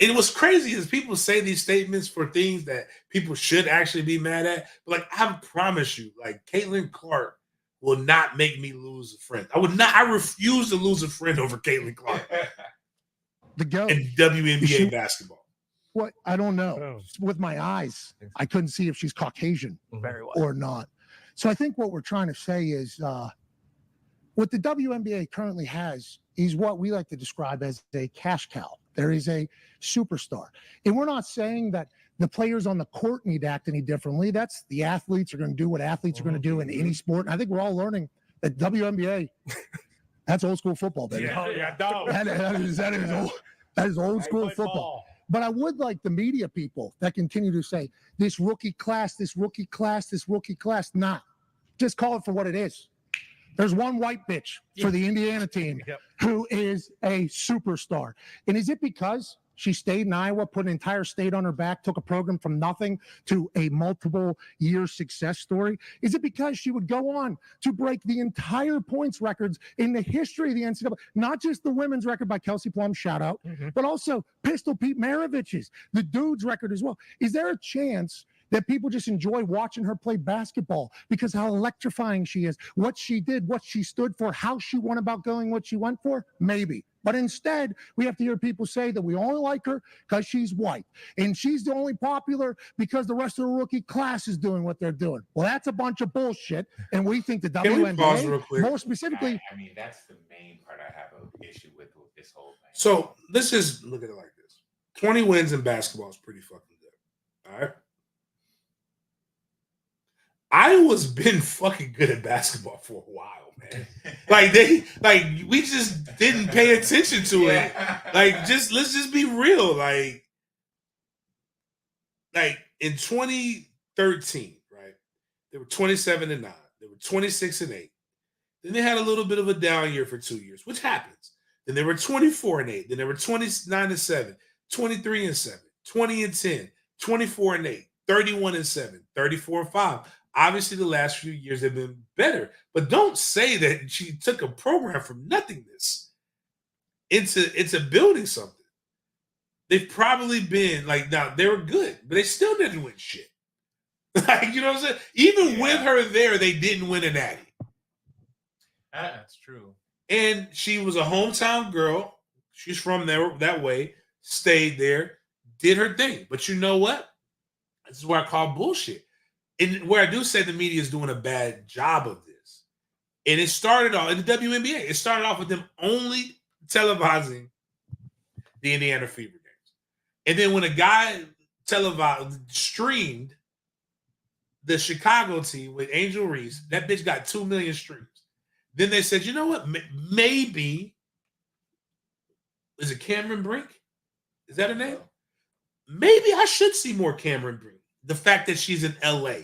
and what's crazy is people say these statements for things that people should actually be mad at. But like, I promise you, like, Caitlyn Clark will not make me lose a friend. I refuse to lose a friend over Caitlyn Clark. The GOAT. In WNBA basketball. What? I don't know. With my eyes, I couldn't see if she's Caucasian or not. So I think what we're trying to say is what the WNBA currently has is what we like to describe as a cash cow. There is a superstar. And we're not saying that the players on the court need to act any differently. That's the athletes are going to do what athletes are going to do in any sport. And I think we're all learning that WNBA, that's old school football, baby. That is old school football. But I would like the media people that continue to say, this rookie class. Nah, just call it for what it is. There's one white bitch for the Indiana team who is a superstar. And is it because she stayed in Iowa, put an entire state on her back, took a program from nothing to a multiple year success story? Is it because she would go on to break the entire points records in the history of the NCAA, not just the women's record by Kelsey Plum, shout out, but also Pistol Pete Maravich's, the dude's record as well? Is there a chance that people just enjoy watching her play basketball because how electrifying she is, what she did, what she stood for, how she went about going, what she went for? Maybe. But instead, we have to hear people say that we only like her because she's white. And she's the only popular because the rest of the rookie class is doing what they're doing. Well, that's a bunch of bullshit. And we think the WNBA, more specifically. I mean, that's the main part I have an issue with this whole thing. So let's just look at it like this. 20 wins in basketball is pretty fucking good. All right. Iowa's been fucking good at basketball for a while, man. We just didn't pay attention to it. Like, let's just be real. Like in 2013, right? They were 27-9. They were 26-8. Then they had a little bit of a down year for 2 years, which happens. Then they were 24-8. Then they were 29-7, 23-7, 20-10, 24-8, 31-7, 34-5. Obviously, the last few years have been better, but don't say that she took a program from nothingness into building something. They've probably been now they were good, but they still didn't win shit. Like, you know what I'm saying? Even with her there, they didn't win a natty. That's true. And she was a hometown girl. She's from there that way, stayed there, did her thing. But you know what? This is what I call bullshit. And where I do say the media is doing a bad job of this. And it started off in the WNBA. It started off with them only televising the Indiana Fever games. And then when a guy streamed the Chicago team with Angel Reese, that bitch got 2 million streams. Then they said, you know what? Maybe, is it Cameron Brink? Is that her name? Maybe I should see more Cameron Brink. The fact that she's in LA,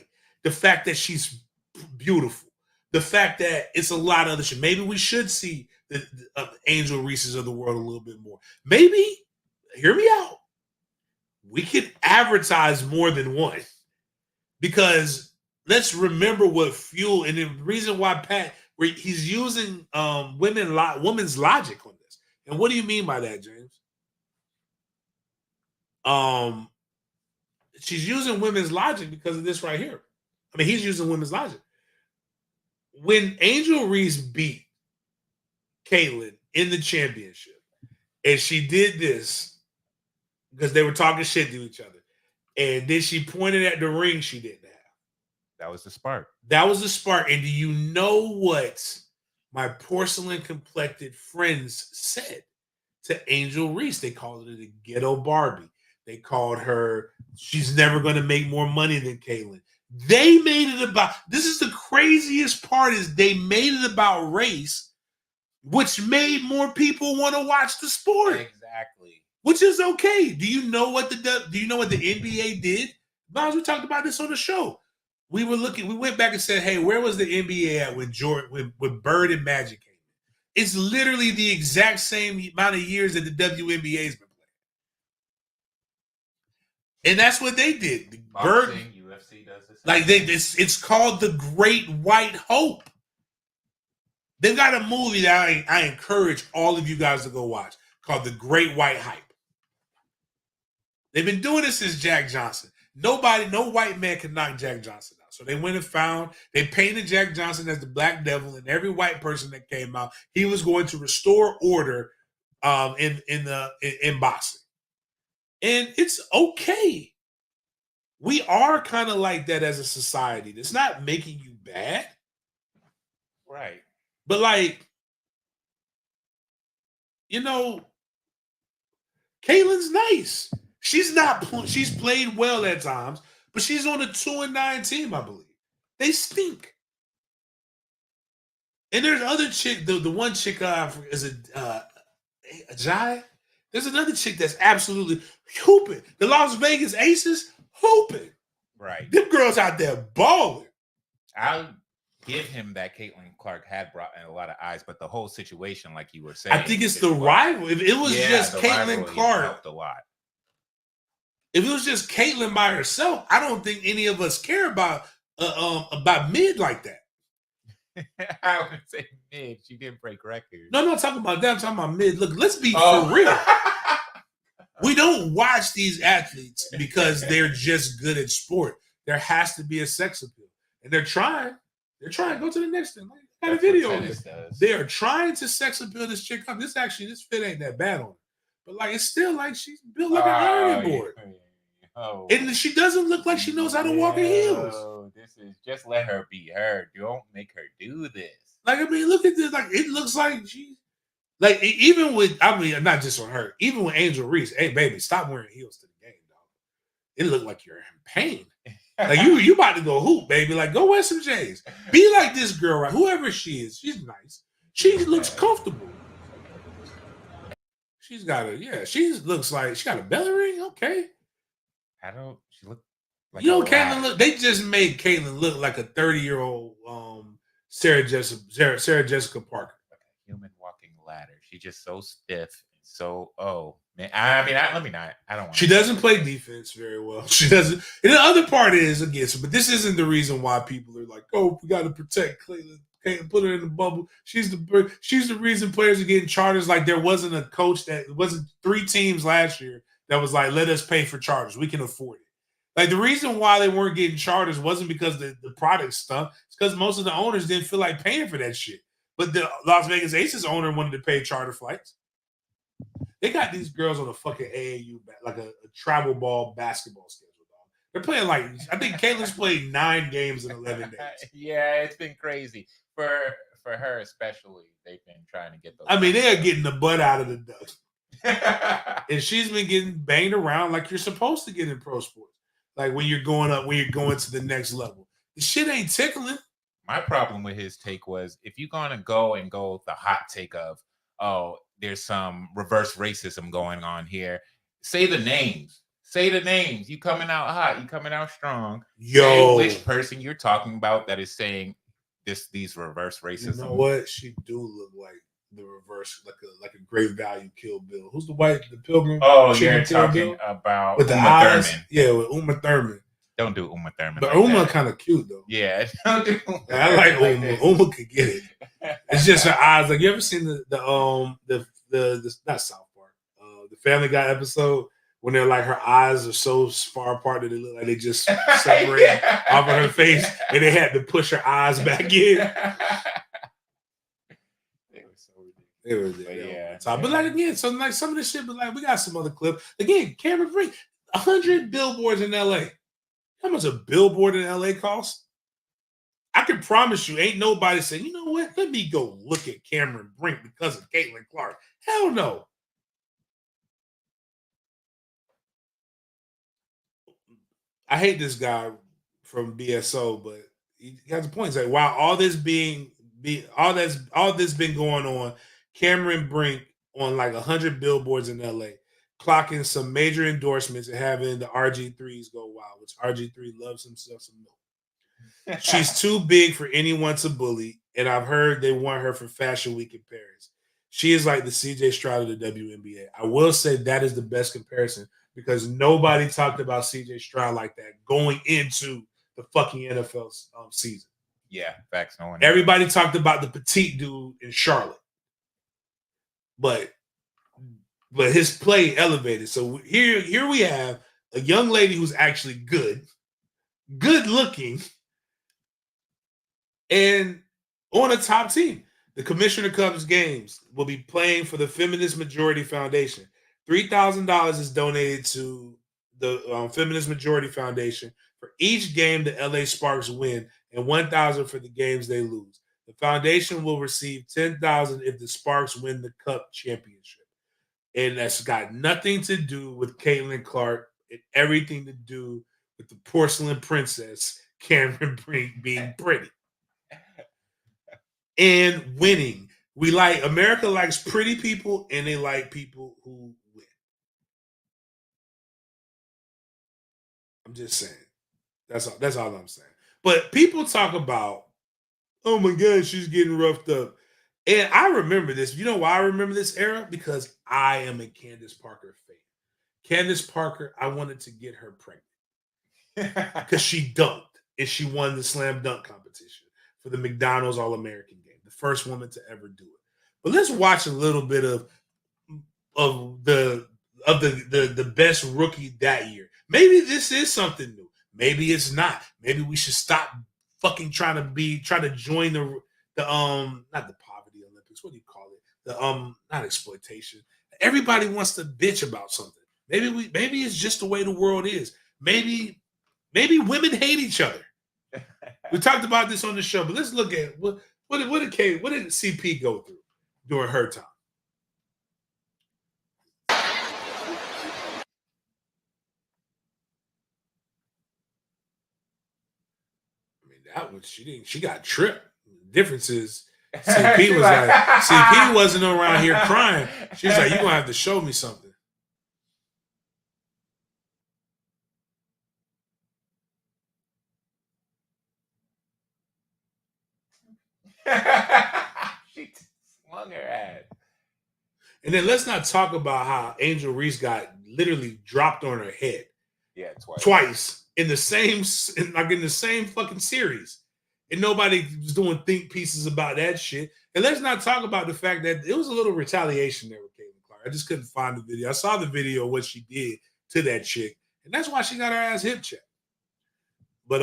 the fact that she's beautiful, the fact that it's a lot of other shit. Maybe we should see the Angel Reese's of the world a little bit more. Maybe, hear me out, we could advertise more than one. Because let's remember what fuel, and the reason why Patt, he's using women's logic on this. And what do you mean by that, James? She's using women's logic because of this right here. I mean, he's using women's logic. When Angel Reese beat Caitlyn in the championship, and she did this because they were talking shit to each other, and then she pointed at the ring she didn't have. That was the spark. That was the spark. And do you know what my porcelain-complected friends said to Angel Reese? They called her the ghetto Barbie. They called her, she's never going to make more money than Caitlyn. They made it about, this is the craziest part, is they made it about race, which made more people want to watch the sport. Exactly. Which is okay. Do you know what the NBA did? Miles, we talked about this on the show. We went back and said, hey, where was the NBA at when Bird and Magic came in? It's literally the exact same amount of years that the WNBA's been playing. And that's what they did. Boxing, UFC does this. Like it's called The Great White Hope. They've got a movie that I encourage all of you guys to go watch called The Great White Hype. They've been doing this since Jack Johnson. No white man can knock Jack Johnson out. So they went and they painted Jack Johnson as the Black Devil, and every white person that came out, he was going to restore order in boxing. And it's okay. We are kind of like that as a society. It's not making you bad. Right. But like, you know, Caitlyn's nice. She's played well at times, but she's on a 2-9 team, I believe. They stink. And there's other chick, the one chick is a Jai. There's another chick that's absolutely hooping. The Las Vegas Aces hooping. Right. Them girls out there balling. I'll give him that Caitlyn Clark had brought in a lot of eyes, but the whole situation, like you were saying, I think it's the rival. If it was just Caitlyn Clark, helped a lot. If it was just Caitlyn by herself, I don't think any of us care about mid like that. I would say mid. She didn't break records. No, I'm not talking about that. I'm talking about mid. Look, let's be for real. We don't watch these athletes because they're just good at sport. There has to be a sex appeal. And they're trying. They're trying. Go to the next thing. I got a video of this. They are trying to sex appeal this chick up. This fit ain't that bad on her. But like, it's still like she's built like an ironing board. Oh. And she doesn't look like she knows how to walk in heels. Oh, this is just let her be her. Don't make her do this. Like, I mean, look at this. Like, it looks like she's like, even with, I mean, not just on her, even with Angel Reese, hey baby, stop wearing heels to the game, dog. It looked like you're in pain. Like you about to go hoop, baby. Like, go wear some J's. Be like this girl, right? Whoever she is, she's nice. She looks comfortable. She looks like she got a belly ring. Okay. She looked like Caitlyn look. They just made Caitlyn look like a 30-year-old Sarah Jessica Parker. Like a human walking ladder. She's just so stiff and so man. I don't want. She doesn't play defense very well. She doesn't. And the other part is but this isn't the reason why people are like, oh, we got to protect Caitlyn. Can't put her in the bubble. She's the reason players are getting charters. Like, there wasn't a coach that wasn't 3 teams last year that was like, let us pay for charters. We can afford it. Like, the reason why they weren't getting charters wasn't because the product stunk. It's because most of the owners didn't feel like paying for that shit. But the Las Vegas Aces owner wanted to pay charter flights. They got these girls on a fucking AAU, like a travel ball basketball schedule. They're playing like, I think Caitlyn's played 9 games in 11 days. Yeah, it's been crazy. For her especially, they've been trying to get those. I mean, they are getting the butt out of the dust. And she's been getting banged around like you're supposed to get in pro sports. Like when you're going up, when you're going to the next level. The shit ain't tickling. My problem with his take was, if you're going to go the hot take of, oh, there's some reverse racism going on here, say the names. Say the names. You coming out hot. You coming out strong. Yo. Say which person you're talking about that is saying these reverse racism. You know what? She do look like the reverse, like a great value Kill Bill. Who's the Pilgrim? Oh, you're talking about with the Uma eyes? Thurman. Yeah, with Uma Thurman. Don't do Uma Thurman. But like Uma kind of cute though. Yeah, don't do I like Uma. Uma could get it. It's just her eyes. Like, you ever seen the not South Park, the Family Guy episode when they're like, her eyes are so far apart that they look like they just separate off of her face, and they had to push her eyes back in. It was yeah. But like again, so like some of this shit, but like we got some other clip. Again, Cameron Brink, 100 billboards in LA. How much a billboard in LA costs? I can promise you, ain't nobody saying, you know what? Let me go look at Cameron Brink because of Caitlyn Clark. Hell no. I hate this guy from BSO, but he has a point. He's like, wow, all this been going on, Cameron Brink on like 100 billboards in LA, clocking some major endorsements and having the RG3s go wild, which RG3 loves himself some milk. She's too big for anyone to bully, and I've heard they want her for Fashion Week in Paris. She is like the CJ Stroud of the WNBA. I will say that is the best comparison because nobody talked about CJ Stroud like that going into the fucking NFL season. Yeah, facts. No one. Everybody talked about the petite dude in Charlotte, but his play elevated. So here we have a young lady who's actually good looking, and on a top team. The Commissioner Cup's games will be playing for the Feminist Majority Foundation. $3,000 is donated to the Feminist Majority Foundation for each game the LA Sparks win, and $1,000 for the games they lose. The foundation will receive $10,000 if the Sparks win the Cup championship. And that's got nothing to do with Caitlyn Clark and everything to do with the porcelain princess, Cameron Brink, being pretty. And winning. America likes pretty people, and they like people who win. I'm just saying. That's all I'm saying. But people talk about, oh my God, she's getting roughed up. And I remember this. You know why I remember this era? Because I am a Candace Parker fan. Candace Parker, I wanted to get her pregnant. Because she dunked, and she won the slam dunk competition for the McDonald's All-American game. The first woman to ever do it. But let's watch a little bit of the best rookie that year. Maybe this is something new. Maybe it's not. Maybe we should stop fucking trying to join the not the poverty Olympics. What do you call it? The not exploitation. Everybody wants to bitch about something. Maybe it's just the way the world is. Maybe women hate each other. We talked about this on the show, but let's look at what did CP go through during her time? I mean, that was she got tripped. The difference is CP was like CP wasn't around here crying. She was like, "You're gonna have to show me something." She swung her ass. And then let's not talk about how Angel Reese got literally dropped on her head. Yeah, twice in the same fucking series, and nobody was doing think pieces about that shit. And let's not talk about the fact that it was a little retaliation there with Caitlyn Clark. I just couldn't find the video. I saw the video of what she did to that chick, and that's why she got her ass hip checked. But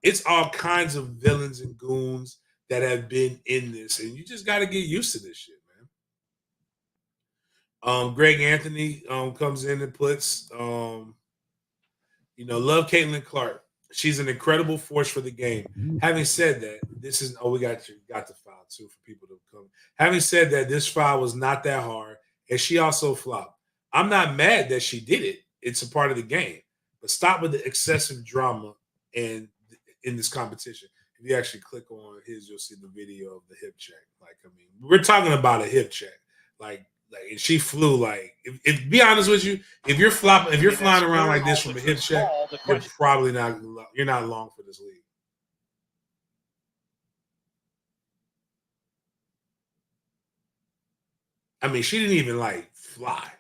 it's all kinds of villains and goons that have been in this, and you just got to get used to this shit, man. Greg Anthony comes in and puts, love Caitlyn Clark. She's an incredible force for the game. Having said that, this is we got the file too for people to come. Having said that, this file was not that hard, and she also flopped. I'm not mad that she did it. It's a part of the game. But stop with the excessive drama and in this competition. If you actually click on his, you'll see the video of the hip check. Like, I mean, we're talking about a hip check. Like and she flew like. If be honest with you, if you're flying around like this from a hip check, you're probably not. You're not long for this league. I mean, she didn't even like fly.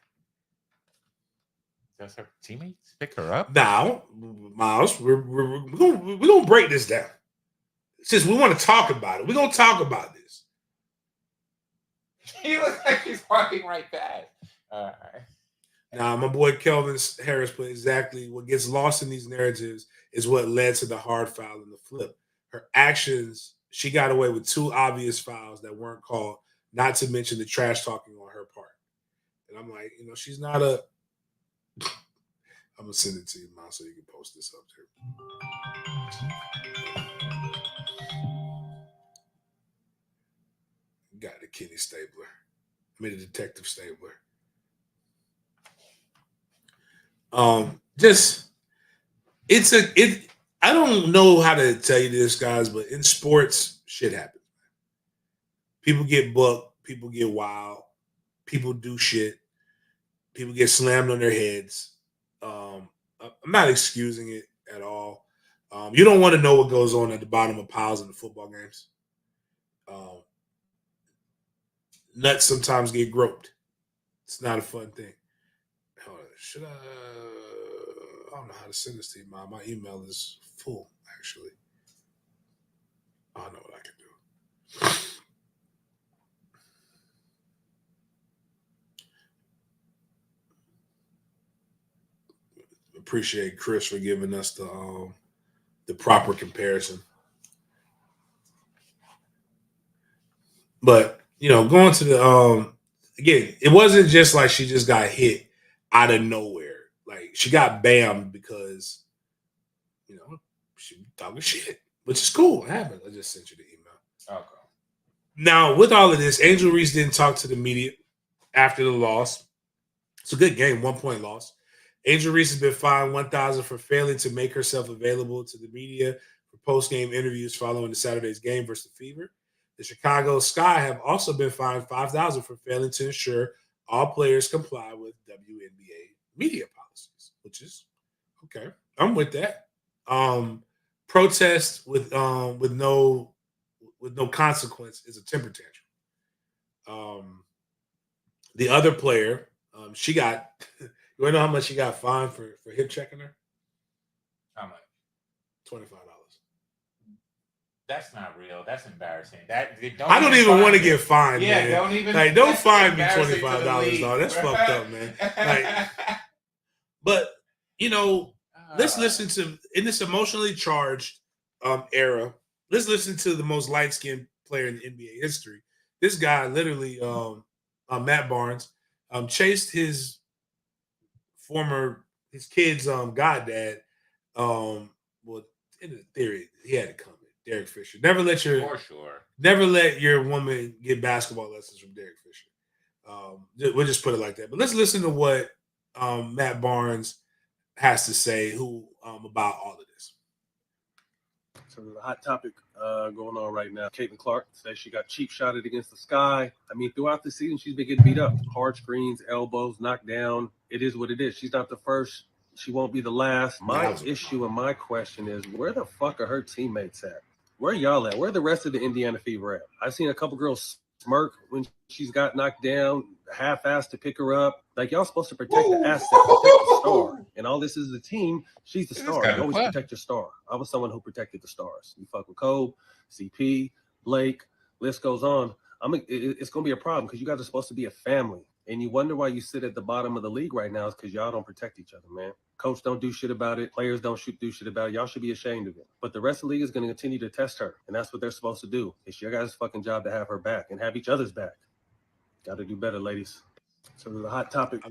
Does her teammates pick her up? Now, Miles, we're gonna break this down. Since we want to talk about it, we're gonna talk about this. He looks like he's walking right past. All right. Now, my boy Kelvin Harris put exactly what gets lost in these narratives is what led to the hard foul and the flip. Her actions, she got away with 2 obvious fouls that weren't called, not to mention the trash talking on her part. And I'm like, she's not a. I'm gonna send it to you, Miles, so you can post this up there. Got the Kenny Stabler. I mean the Detective Stabler. I don't know how to tell you this, guys, but in sports, shit happens. People get booked, people get wild, people do shit, people get slammed on their heads. I'm not excusing it at all. You don't want to know what goes on at the bottom of piles in the football games. Nuts sometimes get groped. It's not a fun thing. Hold on. Should I don't know how to send this to you, Mom. My email is full, actually. I know what I can do. Appreciate Chris for giving us the proper comparison. But going to the again, it wasn't just like she just got hit out of nowhere. Like she got bammed because she was talking shit, which is cool. It happened. I just sent you the email. Okay. Now, with all of this, Angel Reese didn't talk to the media after the loss. It's a good game, 1-point loss. Angel Reese has been fined $1,000 for failing to make herself available to the media for post-game interviews following the Saturday's game versus the Fever. The Chicago Sky have also been fined $5,000 for failing to ensure all players comply with WNBA media policies, which is okay. I'm with that. Protest with no consequence is a temper tantrum. The other player, she got. You want to know how much she got fined for hip checking her? How much? $25. That's not real. That's embarrassing. I don't even want to get fined, man. Don't even. Like, don't fine me $25, dog. That's fucked up, man. Like, but let's listen to in this emotionally charged era. Let's listen to the most light-skinned player in NBA history. This guy, literally, Matt Barnes, chased his kid's goddad. Well, in the theory, he had it coming. Derek Fisher. Never let your woman get basketball lessons from Derek Fisher. We'll just put it like that. But let's listen to what Matt Barnes has to say about all of this. So there's a hot topic going on right now. Caitlyn Clark says she got cheap shotted against the Sky. I mean, throughout the season, she's been getting beat up. Hard screens, elbows, knocked down. It is what it is. She's not the first. She won't be the last. My issue and my question is, where the fuck are her teammates at? Where y'all at? Where the rest of the Indiana Fever at? I've seen a couple girls smirk when she's got knocked down, half-assed to pick her up. Like, y'all supposed to protect the asset, protect the star. And all this is the team. She's the star. You always protect your star. I was someone who protected the stars. You fuck with Kobe, CP, Blake, list goes on. It's going to be a problem because you guys are supposed to be a family. And you wonder why you sit at the bottom of the league right now is because y'all don't protect each other, man. Coach don't do shit about it. Players don't do shit about it. Y'all should be ashamed of it. But the rest of the league is going to continue to test her. And that's what they're supposed to do. It's your guys' fucking job to have her back and have each other's back. Got to do better, ladies. So there's a hot topic.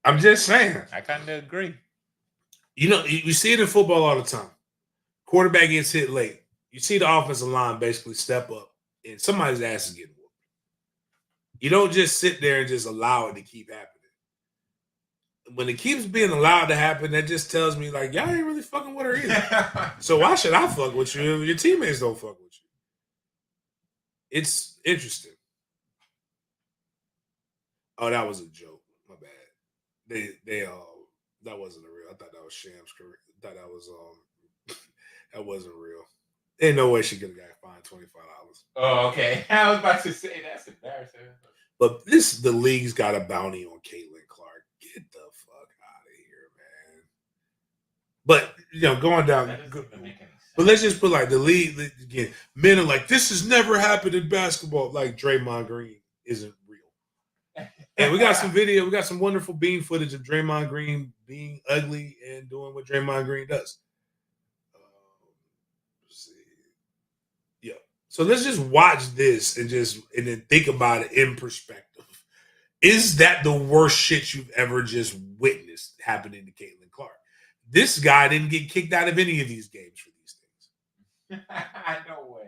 I'm just saying. I kind of agree. You see it in football all the time. Quarterback gets hit late. You see the offensive line basically step up and somebody's ass is getting whooped. You don't just sit there and just allow it to keep happening. When it keeps being allowed to happen, that just tells me like y'all ain't really fucking with her either. So why should I fuck with you if your teammates don't fuck with you? It's interesting. Oh, that was a joke. My bad. They that wasn't a real. I thought that was Sham's career. I thought that was that wasn't real. Ain't no way she could have got fined $25. Oh, okay. I was about to say that's embarrassing. But the league's got a bounty on Caitlyn Clark. Get the fuck out of here, man. But going down. But let's just put like the league again. Men are like, this has never happened in basketball. Like Draymond Green isn't real. And we got some video. We got some wonderful beam footage of Draymond Green being ugly and doing what Draymond Green does. Let's see. Yeah. So let's just watch this and then think about it in perspective. Is that the worst shit you've ever just witnessed happening to Caitlyn Clark? This guy didn't get kicked out of any of these games for these things. No way.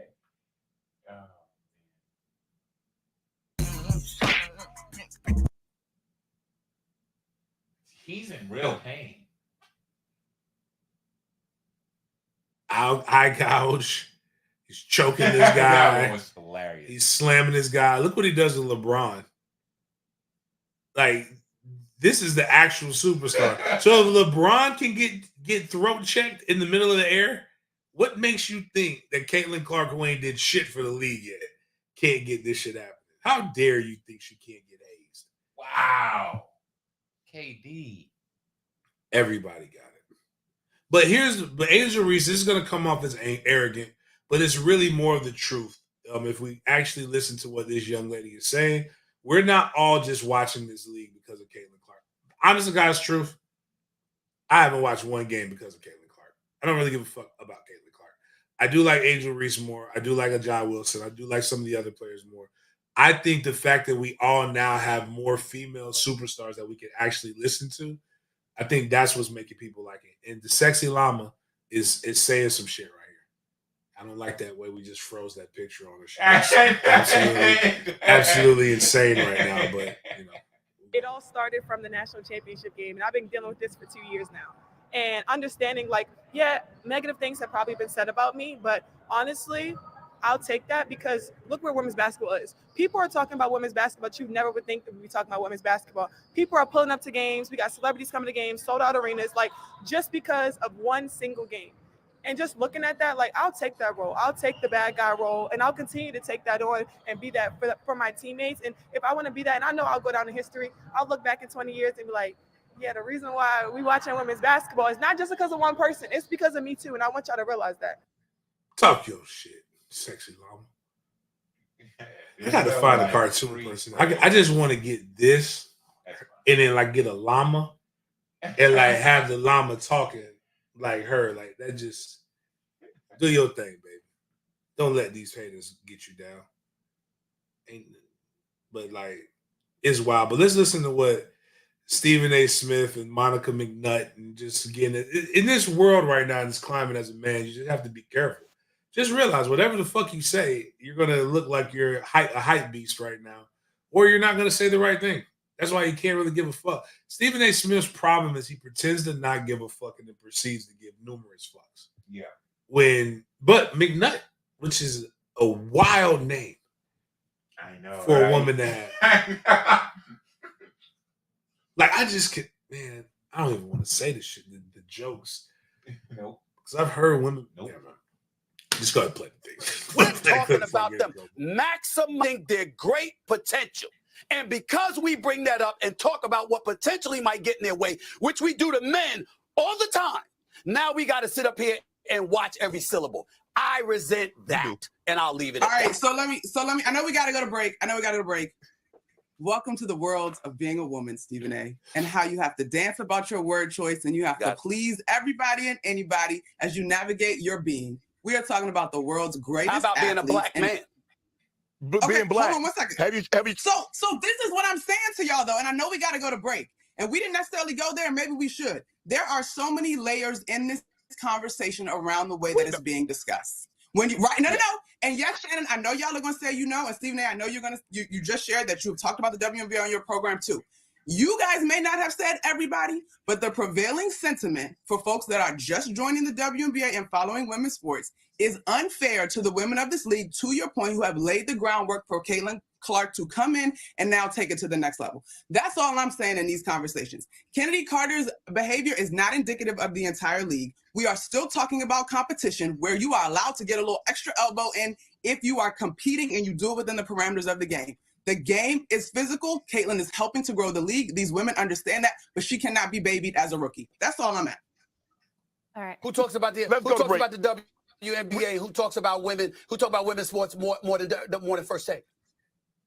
He's in real pain. Eye gouge. He's choking this guy. That was hilarious. He's slamming this guy. Look what he does with LeBron. Like, this is the actual superstar. So if LeBron can get throat checked in the middle of the air, what makes you think that Caitlyn Clark, who ain't did shit for the league yet, can't get this shit happening? How dare you think she can't get hazed? Wow. KD. Everybody got it. But Angel Reese, this is going to come off as arrogant, but it's really more of the truth. If we actually listen to what this young lady is saying, we're not all just watching this league because of Caitlyn Clark. Honest to God's truth, I haven't watched one game because of Caitlyn Clark. I don't really give a fuck about Caitlyn Clark. I do like Angel Reese more. I do like Ajay Wilson. I do like some of the other players more. I think the fact that we all now have more female superstars that we can actually listen to, I think that's what's making people like it. And the sexy llama is saying some shit right here. I don't like that way we just froze that picture on her. Absolutely insane right now. But it all started from the national championship game, and I've been dealing with this for 2 years now. And understanding, like, yeah, negative things have probably been said about me, but honestly, I'll take that because look where women's basketball is. People are talking about women's basketball, but you never would think that we'd be talking about women's basketball. People are pulling up to games. We got celebrities coming to games, sold out arenas, like just because of one single game. And just looking at that, like, I'll take that role. I'll take the bad guy role, and I'll continue to take that on and be that for my teammates. And if I want to be that, and I know I'll go down in history, I'll look back in 20 years and be like, yeah, the reason why we watching women's basketball is not just because of one person. It's because of me, too, and I want y'all to realize that. Talk your shit. Sexy llama. I gotta find a cartoon person. I just want to get this and then like get a llama and like have the llama talking like her. Like that, just do your thing, baby. Don't let these haters get you down. But like it's wild. But let's listen to what Stephen A. Smith and Monica McNutt and just getting it in this world right now, in this climate as a man, you just have to be careful. Just realize whatever the fuck you say, you're going to look like you're a hype beast right now, or you're not going to say the right thing. That's why you can't really give a fuck. Stephen A. Smith's problem is he pretends to not give a fuck and then proceeds to give numerous fucks. Yeah. But McNutt, which is a wild name. I know. For a woman to have. Like, I just can't, man, I don't even want to say this shit, the jokes. Nope. Because I've heard women. Nope. Yeah, just go ahead and play the thing. We're talking about them maximizing their great potential. And because we bring that up and talk about what potentially might get in their way, which we do to men all the time, now we got to sit up here and watch every syllable. I resent that, and I'll leave it at that. All right, so let me, I know we got to go to break. Welcome to the world of being a woman, Stephen A., and how you have to dance about your word choice and you have to please everybody and anybody as you navigate your being. We are talking about the world's greatest How about being a black man? Being black. Hold on 1 second. Have you... So this is what I'm saying to y'all, though, and I know we got to go to break. And we didn't necessarily go there, and maybe we should. There are so many layers in this conversation around the way that it's being discussed. When you right, no. And yes, Shannon, I know y'all are gonna say and Stephen A, I know you're gonna you just shared that you've talked about the WNBA on your program too. You guys may not have said everybody, but the prevailing sentiment for folks that are just joining the WNBA and following women's sports is unfair to the women of this league, to your point, who have laid the groundwork for Caitlyn Clark to come in and now take it to the next level. That's all I'm saying in these conversations. Kennedy Carter's behavior is not indicative of the entire league. We are still talking about competition where you are allowed to get a little extra elbow in if you are competing and you do it within the parameters of the game. The game is physical. Caitlyn is helping to grow the league. These women understand that, but she cannot be babied as a rookie. That's all I'm at. All right. Who talks about the WNBA? Who talks about women? Who talk about women's sports more than First Take?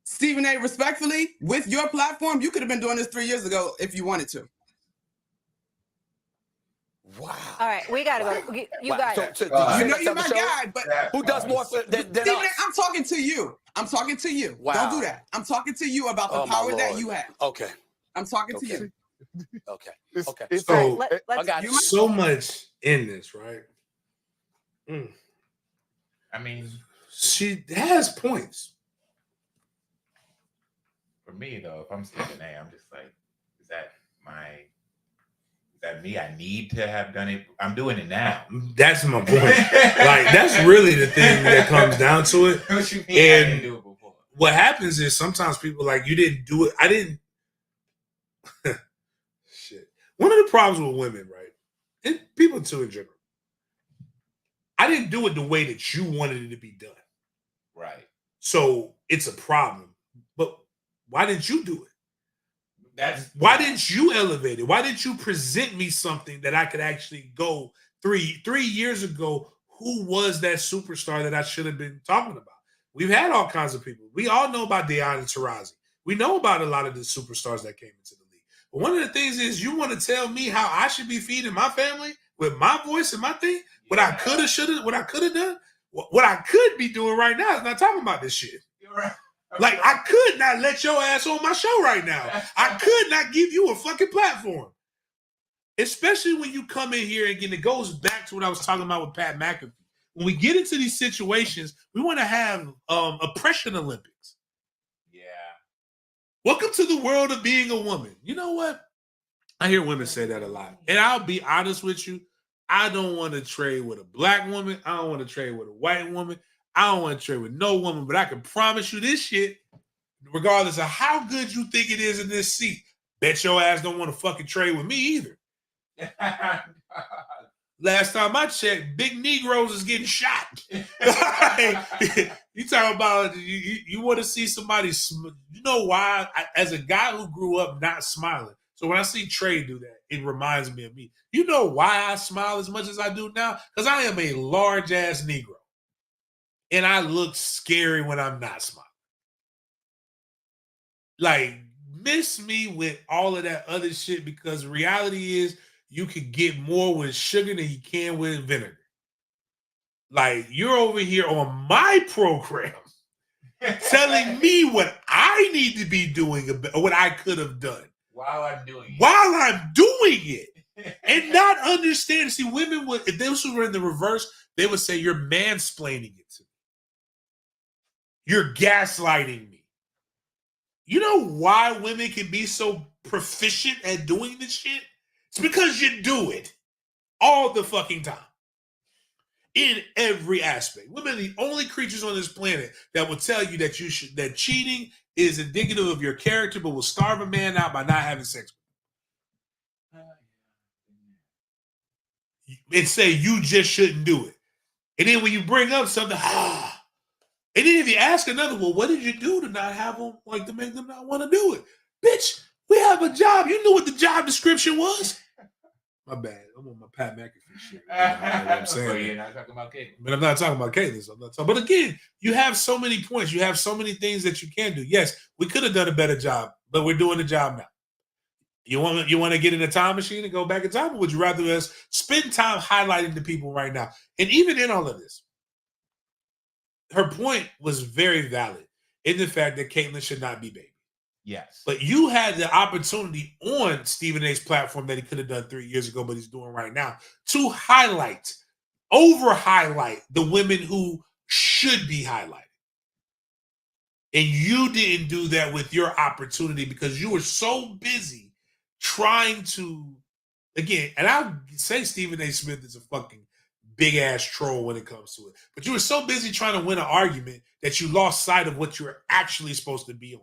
Stephen A, respectfully, with your platform, you could have been doing this 3 years ago if you wanted to. Wow. All right, we gotta go. You guys. You know you're my guy, but who does more than Stephen A, us? I'm talking to you. I'm talking to you. Wow. Don't do that. I'm talking to you about the power that you have. Okay. I'm talking to you. Okay. So I got you. so much in this, right? I mean, She has points. for me though, if I'm Stephen A, I'm just like, is that me? I need to have done it. I'm doing it now. That's my point. Like, that's really the thing that comes down to it. What you mean I didn't do it before? What happens is sometimes people like, you didn't do it. I didn't. Shit. One of the problems with women, right? And people too in general. I didn't do it the way that you wanted it to be done. Right. So it's a problem. But why didn't you do it? Why didn't you elevate it? Why didn't you present me something that I could actually go 3 years ago? Who was that superstar that I should have been talking about? We've had all kinds of people. We all know about Diana Taurasi. We know about a lot of the superstars that came into the league. But one of the things is, you want to tell me how I should be feeding my family with my voice and my thing? What I could have, should have, what I could have done? What I could be doing right now is not talking about this shit. You're right. Like, I could not let your ass on my show right now. I could not give you a fucking platform. Especially when you come in here, again, it goes back to what I was talking about with Pat McAfee. When we get into these situations, we want to have oppression Olympics. Yeah. Welcome to the world of being a woman. You know what? I hear women say that a lot. And I'll be honest with you, I don't want to trade with a black woman. I don't want to trade with a white woman. I don't want to trade with no woman, but I can promise you this shit, regardless of how good you think it is in this seat, bet your ass don't want to fucking trade with me either. Last time I checked, big Negroes is getting shot. You talking about, you want to see somebody, you know why? As a guy who grew up not smiling, so when I see Trey do that, it reminds me of me. You know why I smile as much as I do now? Because I am a large-ass Negro. And I look scary when I'm not smiling. Like, miss me with all of that other shit, because reality is you can get more with sugar than you can with vinegar. Like, you're over here on my program telling me what I need to be doing, or what I could have done. While I'm doing it. And not understand. See, women would, if this were in the reverse, they would say, you're mansplaining it to me. You're gaslighting me. You know why women can be so proficient at doing this shit? It's because you do it all the fucking time. In every aspect. Women are the only creatures on this planet that will tell you that that cheating is indicative of your character, but will starve a man out by not having sex with him. And say you just shouldn't do it. And then when you bring up something, and then if you ask another, well, what did you do to not have them, like, to make them not want to do it? Bitch, we have a job. You knew what the job description was. My bad. I'm on my Pat McAfee shit. You know what I'm saying? So you're not talking about Caitlyn. But I'm not talking about Caitlyn. So I'm not talking. But again, you have so many points. You have so many things that you can do. Yes, we could have done a better job, but we're doing the job now. You want to get in a time machine and go back in time, or would you rather us spend time highlighting the people right now? And even in all of this, her point was very valid in the fact that Caitlyn should not be baby. Yes. But you had the opportunity on Stephen A's platform that he could have done 3 years ago, but he's doing right now, to highlight over highlight the women who should be highlighted. And you didn't do that with your opportunity because you were so busy trying to, again, and I'll say Stephen A. Smith is a fucking big ass troll when it comes to it. But you were so busy trying to win an argument that you lost sight of what you were actually supposed to be on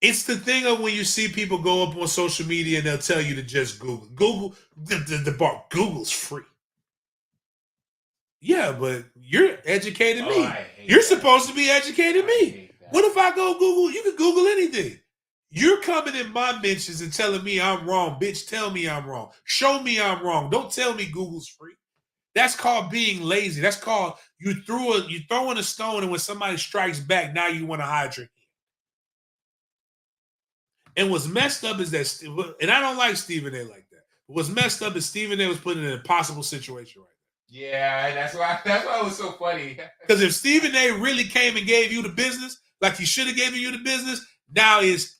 there. It's the thing of when you see people go up on social media and they'll tell you to just Google. Google, the bar, Google's free. Yeah, but you're educating me. You're supposed to be educating me. What if I go Google? You can Google anything. You're coming in my mentions and telling me I'm wrong. Bitch, tell me I'm wrong. Show me I'm wrong. Don't tell me Google's free. That's called being lazy. That's called you throwing a stone, and when somebody strikes back, now you want to hide your hand. And what's messed up is that, and I don't like Stephen A. like that. But what's messed up is Stephen A. was put in an impossible situation right now. Yeah, that's why it was so funny. Because if Stephen A. really came and gave you the business, like he should have given you the business, now is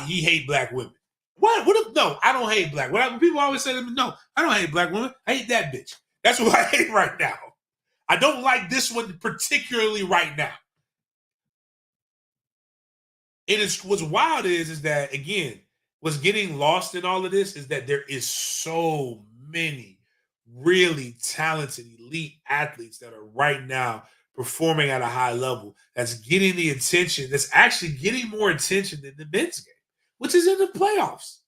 he hate black women. What if no? I don't hate black women. People always say to me, no, I don't hate black women. I hate that bitch. That's what I hate right now. I don't like this one particularly right now. And what's wild is that, again, what's getting lost in all of this is that there is so many really talented elite athletes that are right now performing at a high level that's getting the attention, that's actually getting more attention than the men's game, which is in the playoffs.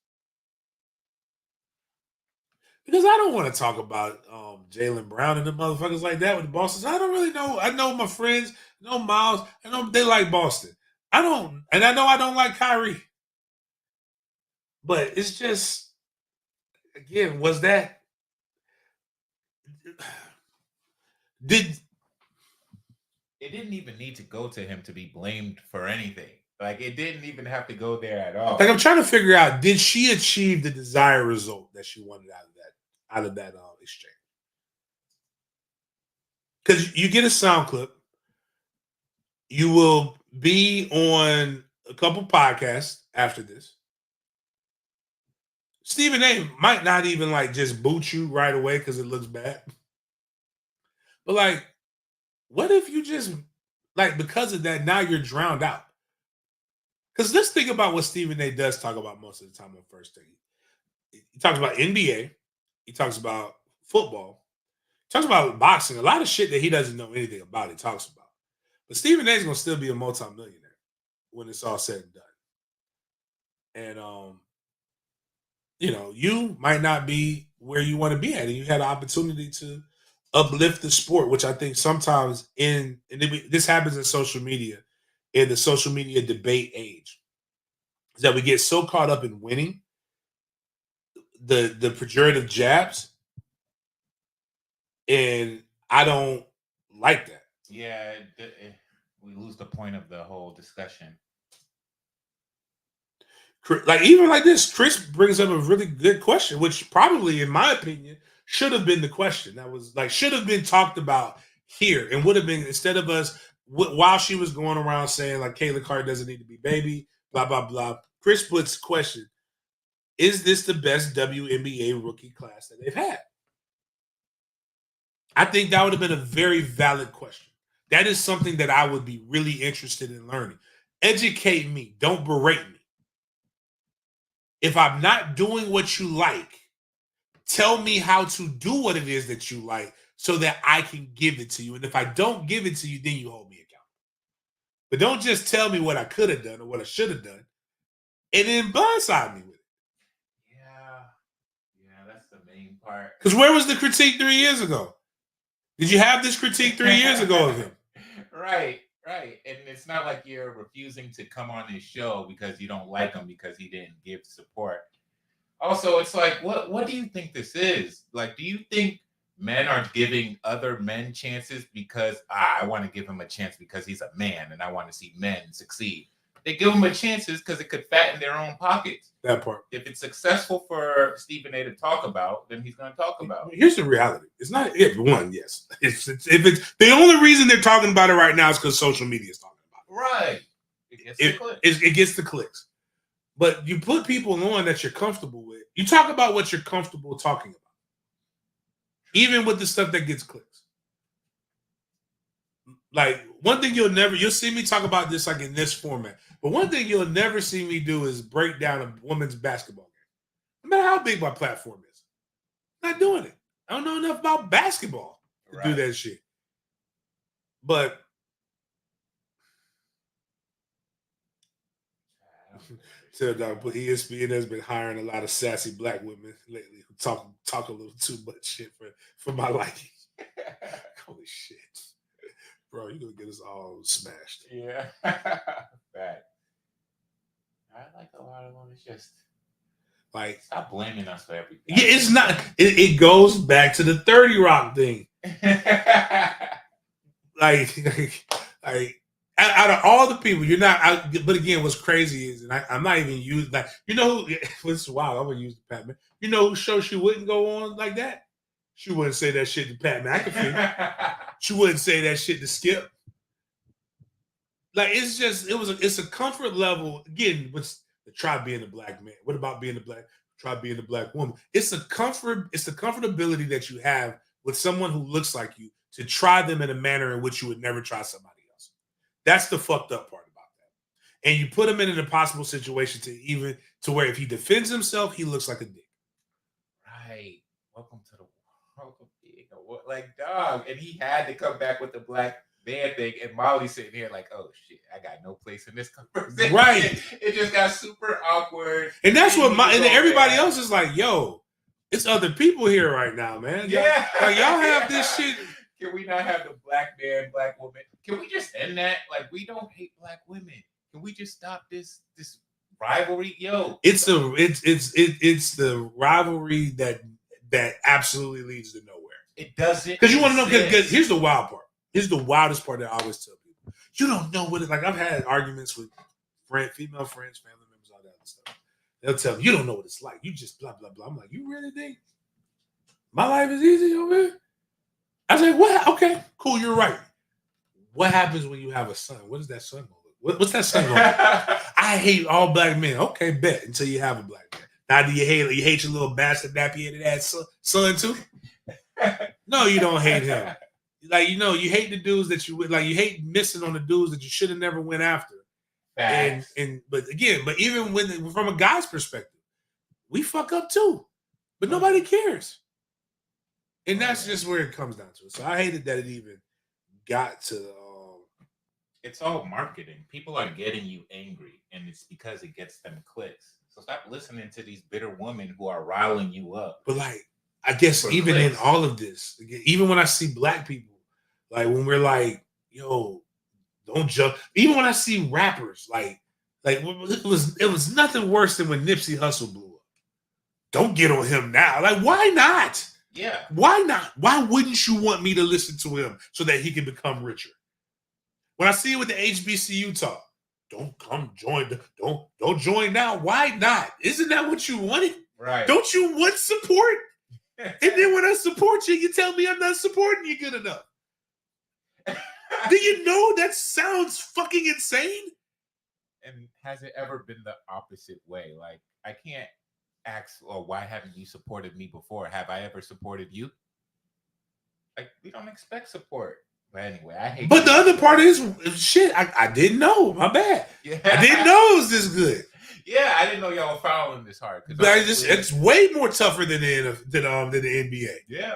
Because I don't want to talk about Jaylen Brown and the motherfuckers like that with the Boston. I don't really know. I know my friends, I know Miles, I know they like Boston. I know I don't like Kyrie. But it's just, again, it didn't even need to go to him to be blamed for anything. Like, it didn't even have to go there at all. Like, I'm trying to figure out, did she achieve the desired result that she wanted out of that exchange? Because you get a sound clip, you will be on a couple podcasts after this. Stephen A. might not even like just boot you right away because it looks bad. But like, what if you just like, because of that, now you're drowned out? Because let's think about what Stephen A. does talk about most of the time on First Take. He talks about NBA. He talks about football. He talks about boxing. A lot of shit that he doesn't know anything about, he talks about. But Stephen A. is going to still be a multimillionaire when it's all said and done. And, you might not be where you want to be at. And you had an opportunity to uplift the sport, which I think sometimes this happens in social media, in the social media debate age, is that we get so caught up in winning, the pejorative jabs, and I don't like that. Yeah, we lose the point of the whole discussion. Like, even like this, Chris brings up a really good question, which probably, in my opinion, should have been the question that was like, should have been talked about here, and would have been, instead of us, while she was going around saying like Caitlyn Clark doesn't need to be baby, blah, blah, blah. Chris puts question, is this the best WNBA rookie class that they've had? I think that would have been a very valid question. That is something that I would be really interested in learning. Educate me. Don't berate me. If I'm not doing what you like, tell me how to do what it is that you like so that I can give it to you. And if I don't give it to you, then you hold me accountable. But don't just tell me what I could have done or what I should have done and then blindside me with it. Yeah, that's the main part. Because where was the critique 3 years ago? Did you have this critique 3 years ago of him? Right. And it's not like you're refusing to come on his show because you don't like him because he didn't give support. Also, it's like, what do you think this is? Like, do you think men are giving other men chances because I want to give him a chance because he's a man and I want to see men succeed? They give him a chances because it could fatten their own pockets. That part. If it's successful for Stephen A. to talk about, then he's going to talk about it. Here's the reality. It's not everyone, yes. If it's the only reason they're talking about it right now is because social media is talking about it. Right. It gets the clicks. But you put people on that you're comfortable with. You talk about what you're comfortable talking about. Even with the stuff that gets clicks. Like, one thing you'll see me talk about this like in this format, but one thing you'll never see me do is break down a women's basketball game. No matter how big my platform is. I'm not doing it. I don't know enough about basketball to do that shit. But so ESPN has been hiring a lot of sassy black women lately who talk a little too much shit for my liking. Holy shit. Bro, you're gonna get us all smashed. Yeah. Bad. I like a lot of them. It's just like, stop blaming us for everything. Yeah, it's not. It goes back to the 30 Rock thing. like out of all the people, you're not. But again, what's crazy is, and I'm not even using that. You know, what's wild? I'm gonna use the Pat. You know whose show she wouldn't go on like that? She wouldn't say that shit to Pat McAfee. She wouldn't say that shit to Skip. Like, it's a comfort level. Again, what's the try being a black man? What about being try being a black woman? It's the comfortability that you have with someone who looks like you to try them in a manner in which you would never try somebody else. That's the fucked up part about that. And you put him in an impossible situation to where if he defends himself, he looks like a dick. Right. Welcome to the world of being a woman. Like, dog. And he had to come back with the black man thing. And Molly's sitting here like, oh shit, I got no place in this conversation. Right. It just got super awkward. And that's what and everybody else is like, yo, it's other people here right now, man. Yeah. Like, y'all have this shit. Can we not have the black man, black woman? Can we just end that? Like, we don't hate black women. Can we just stop this rivalry? Yo, it's the rivalry that absolutely leads to nowhere. It doesn't, because you want to know. Because here's the wild part. Here's the wildest part that I always tell people. You don't know what it's like. I've had arguments with female friends, family members, all that other stuff. They'll tell me, you don't know what it's like. You just blah blah blah. I'm like, you really think my life is easy over here? I was like, what? Okay, cool. You're right. What happens when you have a son? What is that son going to look? What's that son going to look? I hate all black men. Okay, bet until you have a black man. Now do you hate your little bastard nappy-headed ass son too? No, you don't hate him. Like, you know, you hate the dudes that you hate missing on the dudes that you should have never went after. But even from a guy's perspective, we fuck up too, but nobody cares. And that's just where it comes down to. So I hated that it even got to. It's all marketing. People are getting you angry, and it's because it gets them clicks. So stop listening to these bitter women who are riling you up. But like, I guess even in all of this, even when I see black people, like when we're like, yo, don't jump. Even when I see rappers, like it was nothing worse than when Nipsey Hussle blew up. Don't get on him now. Like, why not? Yeah. Why not? Why wouldn't you want me to listen to him so that he can become richer? When I see it with the HBCU talk, don't join now. Why not? Isn't that what you wanted? Right. Don't you want support? And then when I support you, you tell me I'm not supporting you good enough. Do you know that sounds fucking insane? And has it ever been the opposite way? Like, I can't ask, oh, why haven't you supported me before? Have I ever supported you? Like, we don't expect support. But anyway, I hate. But the other part is, shit, I didn't know. My bad. Yeah. I didn't know it was this good. Yeah, I didn't know y'all were following this hard. It's way more tougher than the NBA. Yeah.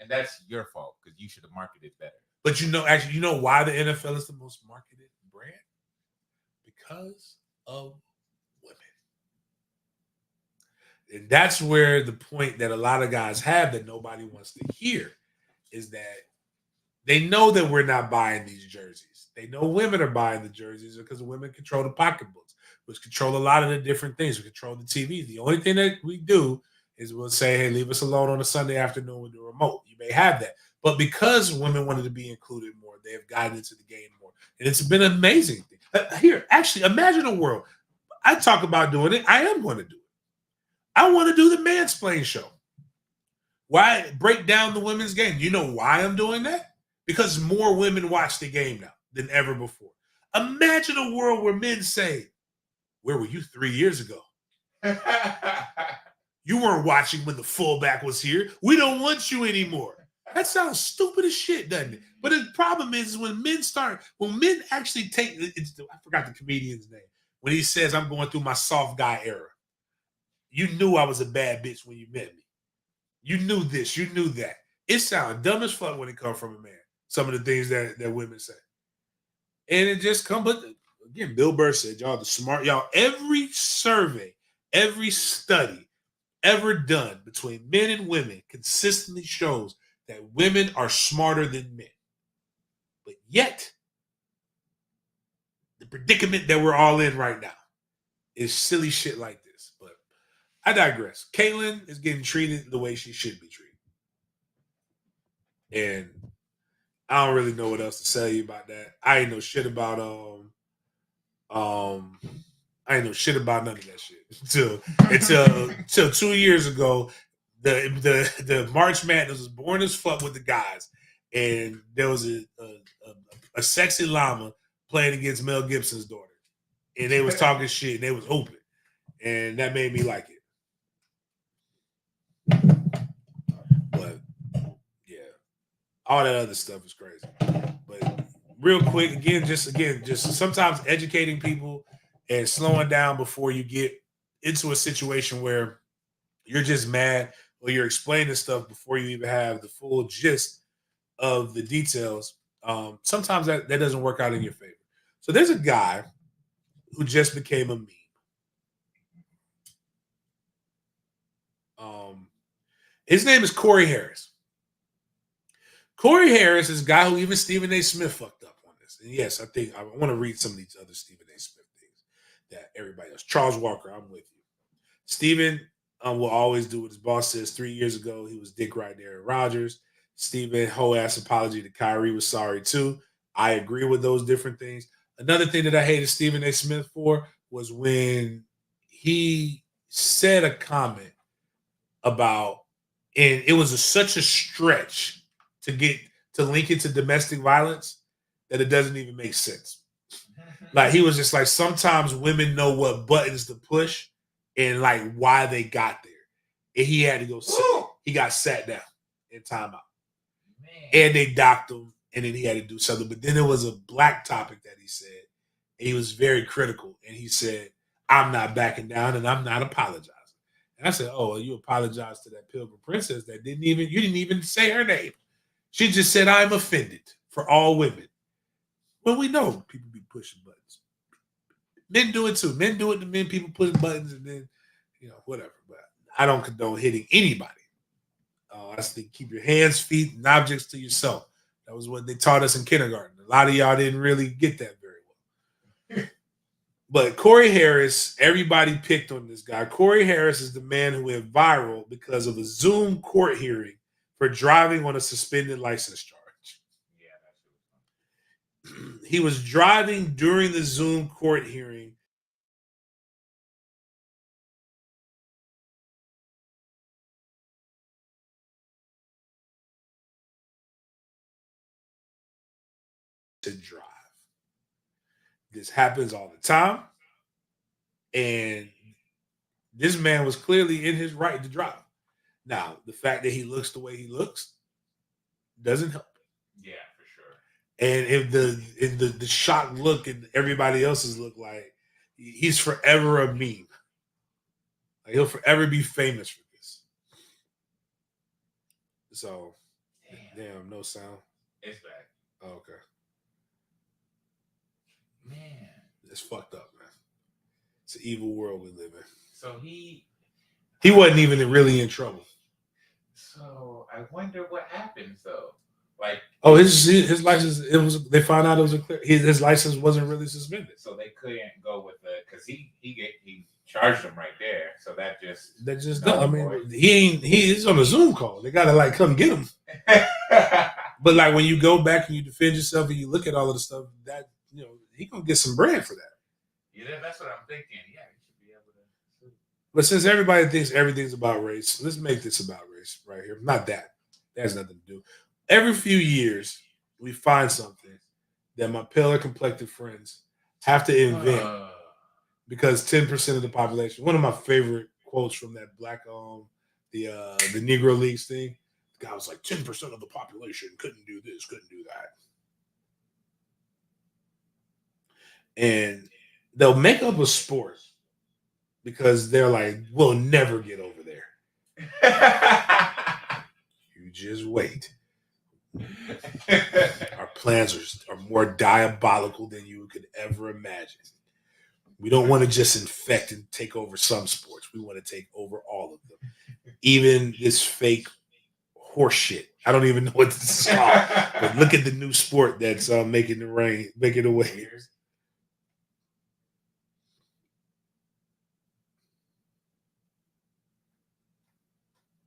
And that's your fault because you should have marketed better. But you know why the NFL is the most marketed brand? Because of women. And that's where the point that a lot of guys have that nobody wants to hear is that they know that we're not buying these jerseys. They know women are buying the jerseys because women control the pocketbooks, which control a lot of the different things. We control the TV. The only thing that we do is we'll say, hey, leave us alone on a Sunday afternoon with the remote. You may have that. But because women wanted to be included more, they have gotten into the game more. And it's been an amazing thing. Here, actually, imagine a world. I talk about doing it. I am going to do it. I want to do the mansplain show. Why break down the women's game? You know why I'm doing that? Because more women watch the game now than ever before. Imagine a world where men say, where were you 3 years ago? You weren't watching when the fullback was here. We don't want you anymore. That sounds stupid as shit, doesn't it? But the problem is when men actually take, I forgot the comedian's name, when he says, I'm going through my soft guy era. You knew I was a bad bitch when you met me. You knew this, you knew that. It sounds dumb as fuck when it comes from a man. Some of the things that women say. And it just comes, but again, Bill Burr said, y'all the smart, y'all, every survey, every study ever done between men and women consistently shows that women are smarter than men. But yet, the predicament that we're all in right now is silly shit like this. But I digress. Caitlyn is getting treated the way she should be treated. And I don't really know what else to tell you about that. I ain't know shit about I ain't know shit about none of that shit until 2 years ago. The March Madness was boring as fuck with the guys, and there was a sexy llama playing against Mel Gibson's daughter, and they was talking shit, and they was open, and that made me like it. But yeah, all that other stuff is crazy. But real quick, again, just sometimes educating people and slowing down before you get into a situation where you're just mad or you're explaining stuff before you even have the full gist of the details. Sometimes that doesn't work out in your favor. So there's a guy who just became a meme. His name is Corey Harris. Corey Harris is a guy who even Stephen A. Smith fucked up on this. And yes, I think I want to read some of these other Stephen A. Smith things that everybody else. Charles Walker, I'm with you. Stephen will always do what his boss says. 3 years ago, he was dick right there at Rodgers. Stephen, whole ass apology to Kyrie, was sorry too. I agree with those different things. Another thing that I hated Stephen A. Smith for was when he said a comment about, and it was such a stretch to link it to domestic violence that it doesn't even make sense. Like he was just like, sometimes women know what buttons to push and like why they got there. And he had to go sit. He got sat down in timeout. And they docked him, and then he had to do something. But then there was a black topic that he said, and he was very critical. And he said, I'm not backing down and I'm not apologizing. And I said, oh, well, you apologized to that Pilgrim Princess that you didn't even say her name. She just said, I'm offended for all women. Well, we know people be pushing buttons. Men do it too. Men do it to men. People push buttons and then, whatever. But I don't condone hitting anybody. I think keep your hands, feet, and objects to yourself. That was what they taught us in kindergarten. A lot of y'all didn't really get that very well. But Corey Harris, everybody picked on this guy. Corey Harris is the man who went viral because of a Zoom court hearing for driving on a suspended license charge. He was driving during the Zoom court hearing. To drive. This happens all the time. And this man was clearly in his right to drive. Now, the fact that he looks the way he looks doesn't help. Yeah, for sure. And if the shocked look and everybody else's look like, he's forever a meme. Like he'll forever be famous for this. So, damn, no sound. It's back. Oh, okay. Man. It's fucked up, man. It's an evil world we live in. So he wasn't even really in trouble. So I wonder what happens though. Like, oh, his license, they found out it was his license wasn't really suspended. So they couldn't go with because he charged him right there. So that just no, I mean, he's on a Zoom call. They gotta like come get him. But like when you go back and you defend yourself and you look at all of the stuff that he gonna get some bread for that. Yeah, that's what I'm thinking. Yeah, he should be able to. But since everybody thinks everything's about race, let's make this about race right here. Not that. That has nothing to do. Every few years, we find something that my paler complected friends have to invent because 10% of the population, one of my favorite quotes from that black the Negro Leagues thing. The guy was like 10% of the population couldn't do this, couldn't do that. And they'll make up a sport because they're like, we'll never get over there. You just wait. Our plans are more diabolical than you could ever imagine. We don't want to just infect and take over some sports. We want to take over all of them. Even this fake horse shit. I don't even know what this is called. But look at the new sport that's making the waves.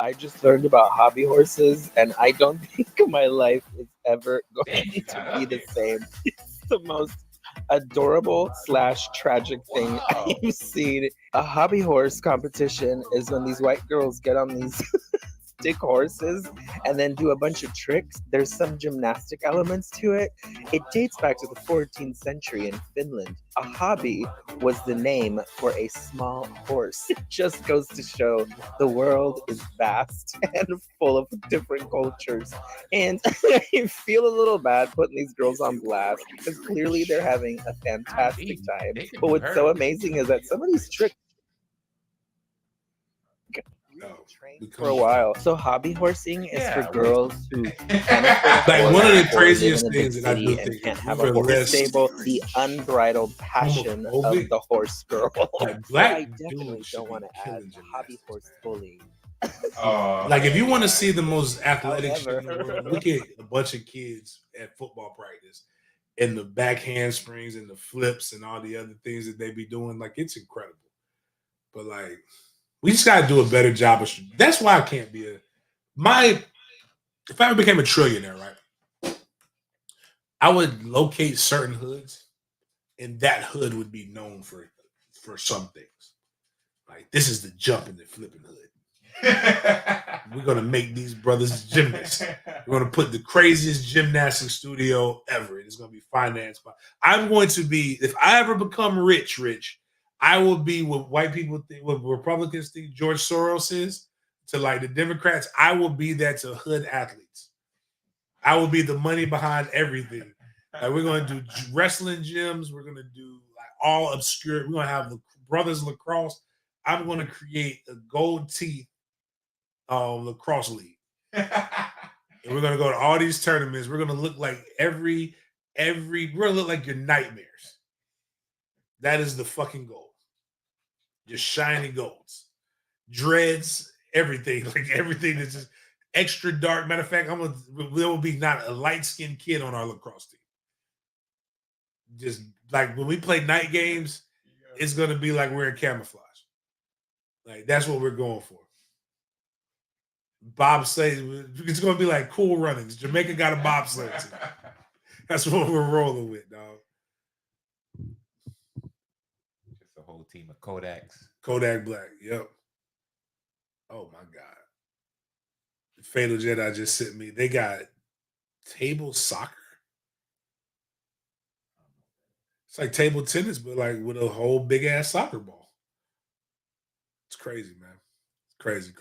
I just learned about hobby horses, and I don't think my life is ever going to be the same. It's the most adorable / tragic thing I've seen. A hobby horse competition is when these white girls get on these stick horses and then do a bunch of tricks. There's some gymnastic elements to it. It dates back to the 14th century in Finland. A hobby was the name for a small horse. It just goes to show the world is vast and full of different cultures. And I feel a little bad putting these girls on blast because clearly they're having a fantastic time. But what's so amazing is that some of these tricks for a while. So hobby horsing is for girls who can't afford like one of the or craziest live in a big things that I do city and think can't is have a we're horse less stable, the unbridled passion of homophobic. the horse girl. Like So black I definitely dudes should don't be want to add killing hobby gymnastics, horse man. bullying. Like if you want to see the most athletic shit in the However. world, look at a bunch of kids at football practice and the back handsprings and the flips and all the other things that they be doing. Like it's incredible. But like we just gotta do a better job of. That's why I can't be if I ever became a trillionaire, right? I would locate certain hoods, and that hood would be known for some things. Like this is the jumping and flipping hood. We're gonna make these brothers gymnasts. We're gonna put the craziest gymnastics studio ever. It's gonna be financed by. I'm going to be if I ever become rich. I will be what white people think, what Republicans think George Soros is to like the Democrats. I will be that to hood athletes. I will be the money behind everything. Like we're going to do wrestling gyms. We're going to do like all obscure. We're going to have the brothers lacrosse. I'm going to create a gold teeth lacrosse league. And we're going to go to all these tournaments. We're going to look like we're going to look like your nightmares. That is the fucking goal. Just shiny golds, dreads, everything. Like everything is just extra dark. Matter of fact, there will be not a light-skinned kid on our lacrosse team. Just like when we play night games, it's gonna be like we're in camouflage. Like that's what we're going for. Bobsleigh, it's gonna be like Cool Runnings. Jamaica got a bobsleigh team. That's what we're rolling with, dog. Just a whole team of Kodaks. Kodak Black, yep. Oh my God. Fatal Jedi just sent me. They got table soccer. It's like table tennis, but like with a whole big ass soccer ball. It's crazy, man. It's crazy.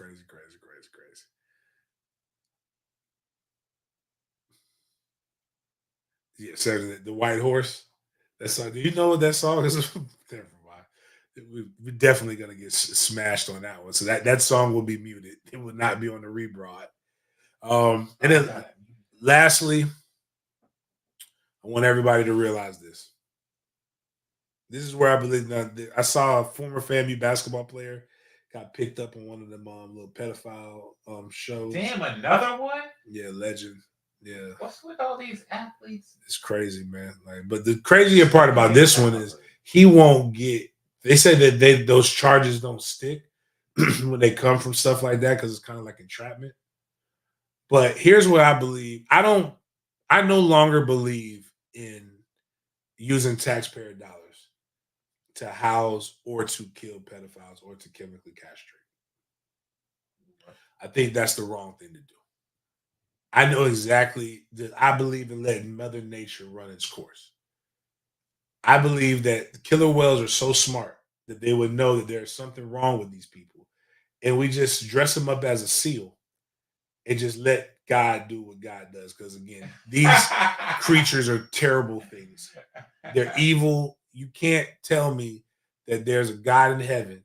Yeah, so the White Horse. That song. Do you know what that song is? Never mind. We're definitely gonna get smashed on that one. So that song will be muted. It will not be on the rebroad. And then lastly, I want everybody to realize this. This is where I believe I saw a former FAMU basketball player got picked up on one of them little pedophile shows. Damn, another one? Yeah, legend. Yeah. What's with all these athletes? It's crazy, man. Like, but the crazier part about this one is he won't get. They said that those charges don't stick when they come from stuff like that because it's kind of like entrapment. But here's what I believe. I no longer believe in using taxpayer dollars to house or to kill pedophiles or to chemically castrate. I think that's the wrong thing to do. I know exactly that I believe in letting Mother Nature run its course. I believe that the killer whales are so smart that they would know that there's something wrong with these people and we just dress him up as a seal and just let God do what God does. Because again, these creatures are terrible things. They're evil. You can't tell me that there's a God in heaven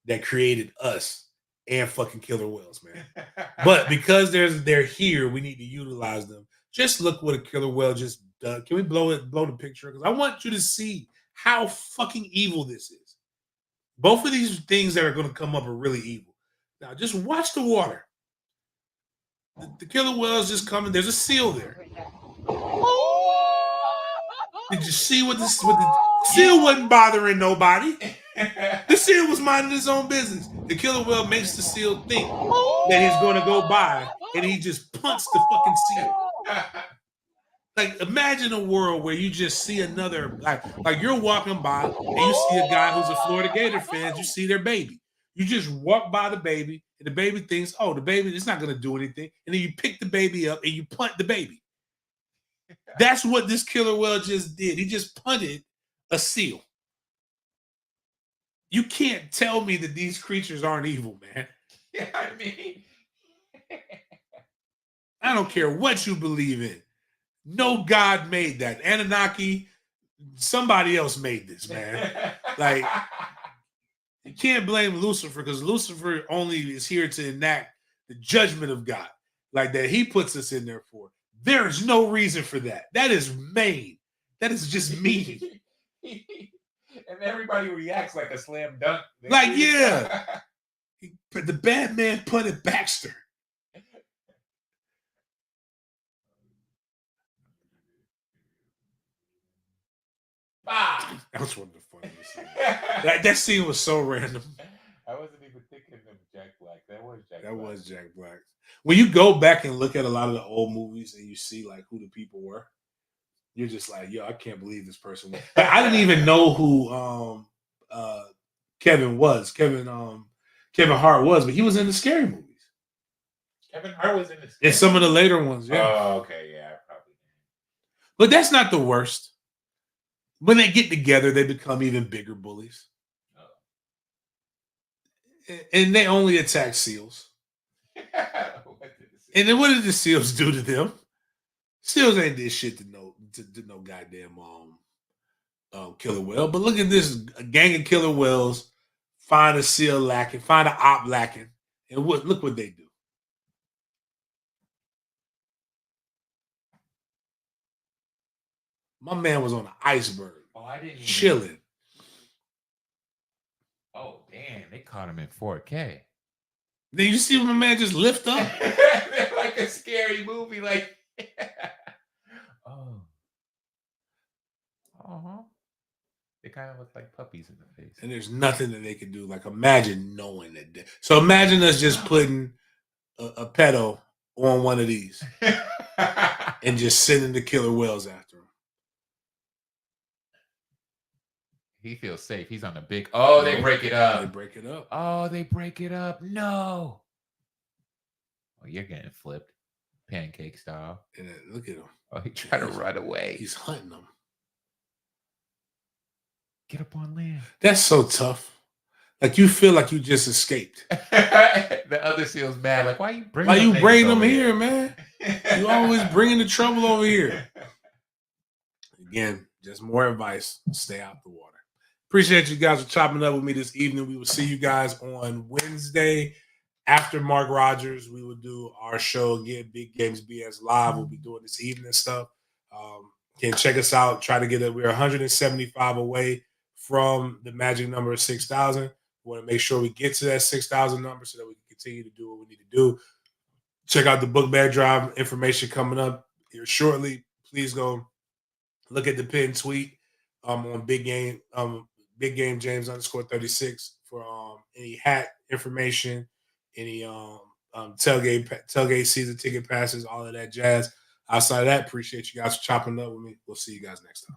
that created us and fucking killer whales, man. But because they're here, we need to utilize them. Just look what a killer whale just does. Can we blow the picture? Because I want you to see how fucking evil this is. Both of these things that are going to come up are really evil. Now, just watch the water. The killer whale is just coming. There's a seal there. Did you see what the seal wasn't bothering nobody? The seal was minding his own business. The killer whale makes the seal think that he's going to go by, and he just punts the fucking seal. Like, imagine a world where you just see another, like you're walking by and you see a guy who's a Florida Gator fan. You see their baby. You just walk by the baby, and the baby thinks, "Oh, the baby is not going to do anything," and then you pick the baby up and you punt the baby. That's what this killer whale just did. He just punted a seal. You can't tell me that these creatures aren't evil, man. Yeah, I mean, I don't care what you believe in. No God made that. Anunnaki, somebody else made this, man. Like, you can't blame Lucifer, because Lucifer only is here to enact the judgment of God, like that he puts us in there for. There is no reason for that. That is mean. That is just mean. And everybody reacts like a slam dunk. Like, yeah. But the bad man punted Baxter. That was one of the funniest scenes. That scene was so random. I wasn't even thinking of Jack Black. That was Jack Black. When you go back and look at a lot of the old movies and you see like who the people were, you're just like, yo, I can't believe this person was. I didn't even know who Kevin was. Kevin Hart was, but he was in the Scary movies. Kevin Hart was in the Scary in some of the later ones, yeah. Oh, okay, yeah, probably. But that's not the worst. When they get together, they become even bigger bullies. And they only attack seals. And then what did the seals do to them? Seals ain't did shit to no goddamn killer whale. But look at this, a gang of killer whales find a seal lacking, find an op lacking, and look what they do. My man was on an iceberg. Oh, I didn't even chilling. Oh, damn, they caught him in 4K. Then you see my man just lift up. Like a scary movie, like oh. Uh-huh. They kind of look like puppies in the face. And there's nothing that they can do. Like, imagine knowing that. So imagine us just putting a pedo on one of these and just sending the killer whales after him. He feels safe. He's on a big. Oh, they break it up. They break it up. Oh, they break it up. No. Oh, you're getting flipped, pancake style. And then look at him. Oh, he tried to run away. He's hunting them. Get up on land. That's so tough. Like, you feel like you just escaped. The other seal's mad. Like, why you bring them here, man? You always bringing the trouble over here. Again, just more advice. Stay out the water. Appreciate you guys for chopping up with me this evening. We will see you guys on Wednesday. After Mark Rogers, we will do our show again, Big Games B.S. Live. We'll be doing this evening stuff. Can check us out. Try to get it. We're 175 away from the magic number of 6,000. We want to make sure we get to that 6,000 number so that we can continue to do what we need to do. Check out the book bag drive information coming up here shortly. Please go look at the pinned tweet on Big Game James _36 for any hat information, any tailgate season ticket passes, all of that jazz. Outside of that, appreciate you guys for chopping up with me. We'll see you guys next time.